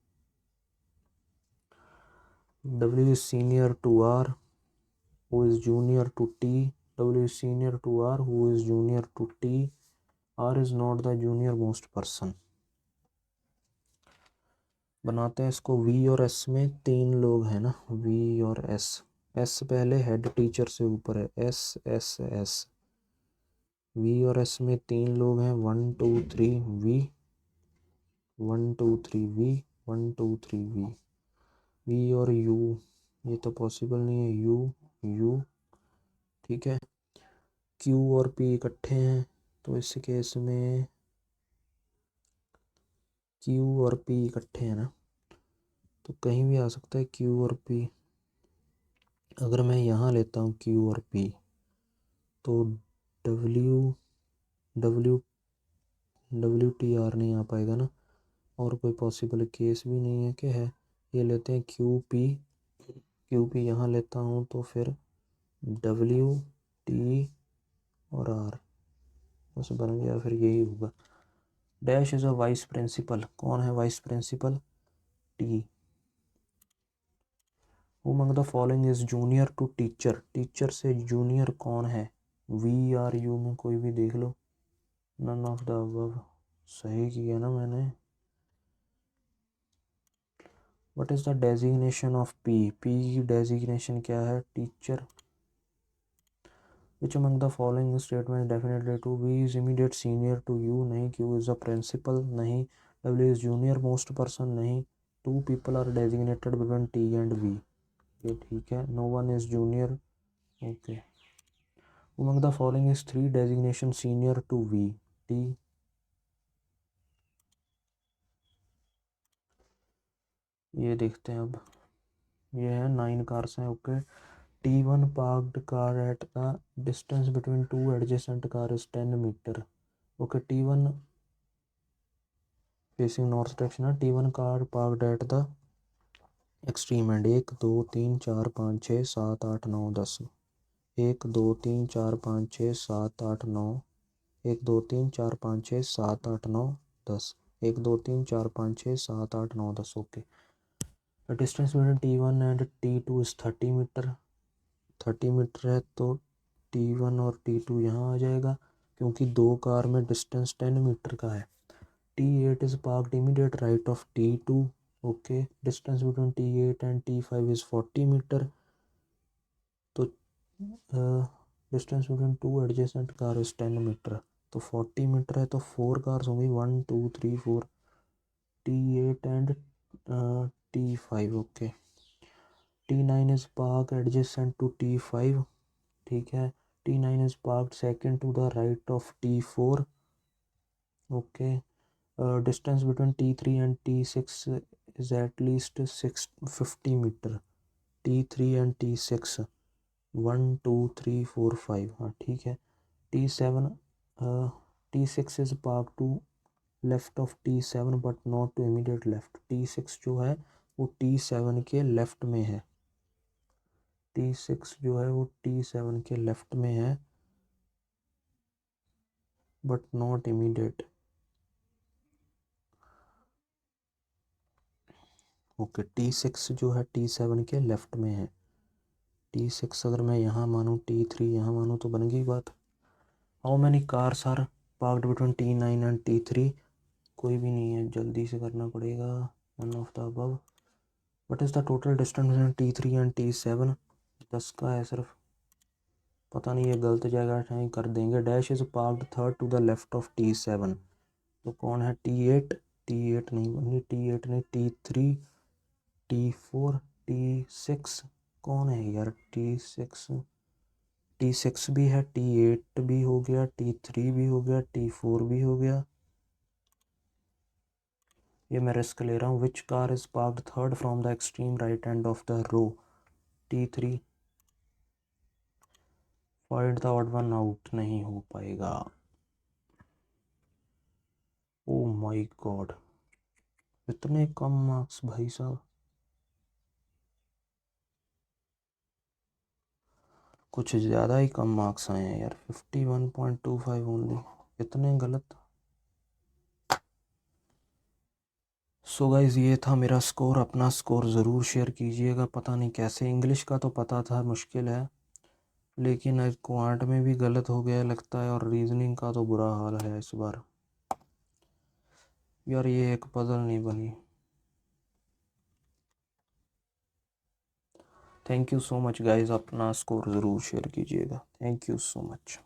W is senior to R, who is junior to T. W is senior to R, who is junior to T. R is not the junior most person. बनाते हैं इसको। V और S में 3 लोग हैं ना, V और S। S पहले हेड टीचर से ऊपर है, S S S। V और S में 3 लोग हैं, 1 2 3 V, 1 2 3 V, 1 2 3 V। V और U, ये तो पॉसिबल नहीं है, U, ठीक है। Q और P इकट्ठे हैं, तो इस केस में Q और P इकट्ठे हैं ना, तो कहीं भी आ सकता है Q और P। अगर मैं यहाँ लेता हूँ Q और P, तो W W WTR नहीं आ पाएगा ना, और कोई पॉसिबल केस भी नहीं है कि है। ये लेते हैं QP यहाँ लेता हूँ, तो फिर WT और R बस बन गया, फिर यही होगा। Dash is a vice principal, कौन है vice principal, T। Among the following is junior to teacher, teacher से जूनियर कौन है, VRU में कोई भी देख लो। नन ऑफ द अबव, सही किया ना मैंने। What is the designation of P, P की डेजिग्नेशन क्या है, teacher. Which among the following statement definitely true, V is immediate senior to U, नहीं। Q इज द प्रिंसिपल, नहीं। W is junior most person, नहीं। 2 people are designated between T and V, ये ठीक है। No one is junior, okay. Among the following is 3 designation senior to V, T। ये देखते हैं अब, ये है 9 कार्स हैं, okay. T1 parked car at the distance between 2 adjacent cars is 10 meter. Okay, T1 facing north direction है। T1 car parked at the extreme end। 1 2 3 4 5 6 7 8 9 10। 1 2 3 4 5 6 7 8 9। 1 2 3 4 5 6 7 8 9 10। 1 2 3 4 5 6 7 8 9 10, okay. The distance between T1 and T2 is 30 metre, 30 metre है, तो T1 और T2 यहाँ आ जाएगा, क्योंकि 2 कार में डिस्टेंस 10 मीटर का है। T8 is parked immediate right of T2, okay. Distance between T8 and T5 is 40 metre, तो distance between 2 adjacent car is 10 metre, तो 40 मीटर है, तो 4 कार्स होंगी, 1 2 3 4, T8 and T5, okay. T9 is park adjacent to T5, ठीक है। T9 is parked second to the right of T4, okay। Distance between T3 and T6 is at least 650 meter। T3 and T6 1 2 3 4 5, हाँ ठीक है। T7 T6 is parked to left of T7 but not to immediate left. T6 जो है वो T7 के लेफ्ट में है। T6 जो है वो T7 के लेफ्ट में है but not immediate. Okay, T6 जो है T7 के लेफ्ट में है। T6 अगर मैं यहाँ मानूँ, T3 यहाँ मानूँ तो बन गई बात। How many cars are parked between T9 and T3? कोई भी नहीं है, जल्दी से करना पड़ेगा। One of the above. What is the total distance between T3 and T7? 10 का है सिर्फ। पता नहीं, ये गलत जगह है, कर देंगे। Dash is parked third to the left of T7, तो कौन है? T8। T8 नहीं बनी, T8 नहीं, T3, T4, T6 कौन है यार? T6 भी है, T8 भी हो गया, T3 भी हो गया, T4 भी हो गया। ये मैं रिस्क ले रहा हूँ। Which car is parked third from the extreme right end of the row? T3। Find the odd one out, नहीं हो पाएगा। ओ माय गॉड, इतने कम मार्क्स भाई साहब, कुछ ज़्यादा ही कम मार्क्स आए हैं यार। 51.25 ओनली, इतने गलत। सो गाइज, ये था मेरा स्कोर। अपना स्कोर ज़रूर शेयर कीजिएगा। पता नहीं कैसे, इंग्लिश का तो पता था मुश्किल है, लेकिन क्वांट में भी गलत हो गया लगता है, और रीजनिंग का तो बुरा हाल है इस बार यार। ये एक पजल नहीं बनी। Thank you so much guys, अपना स्कोर ज़रूर शेयर कीजिएगा। Thank you so much.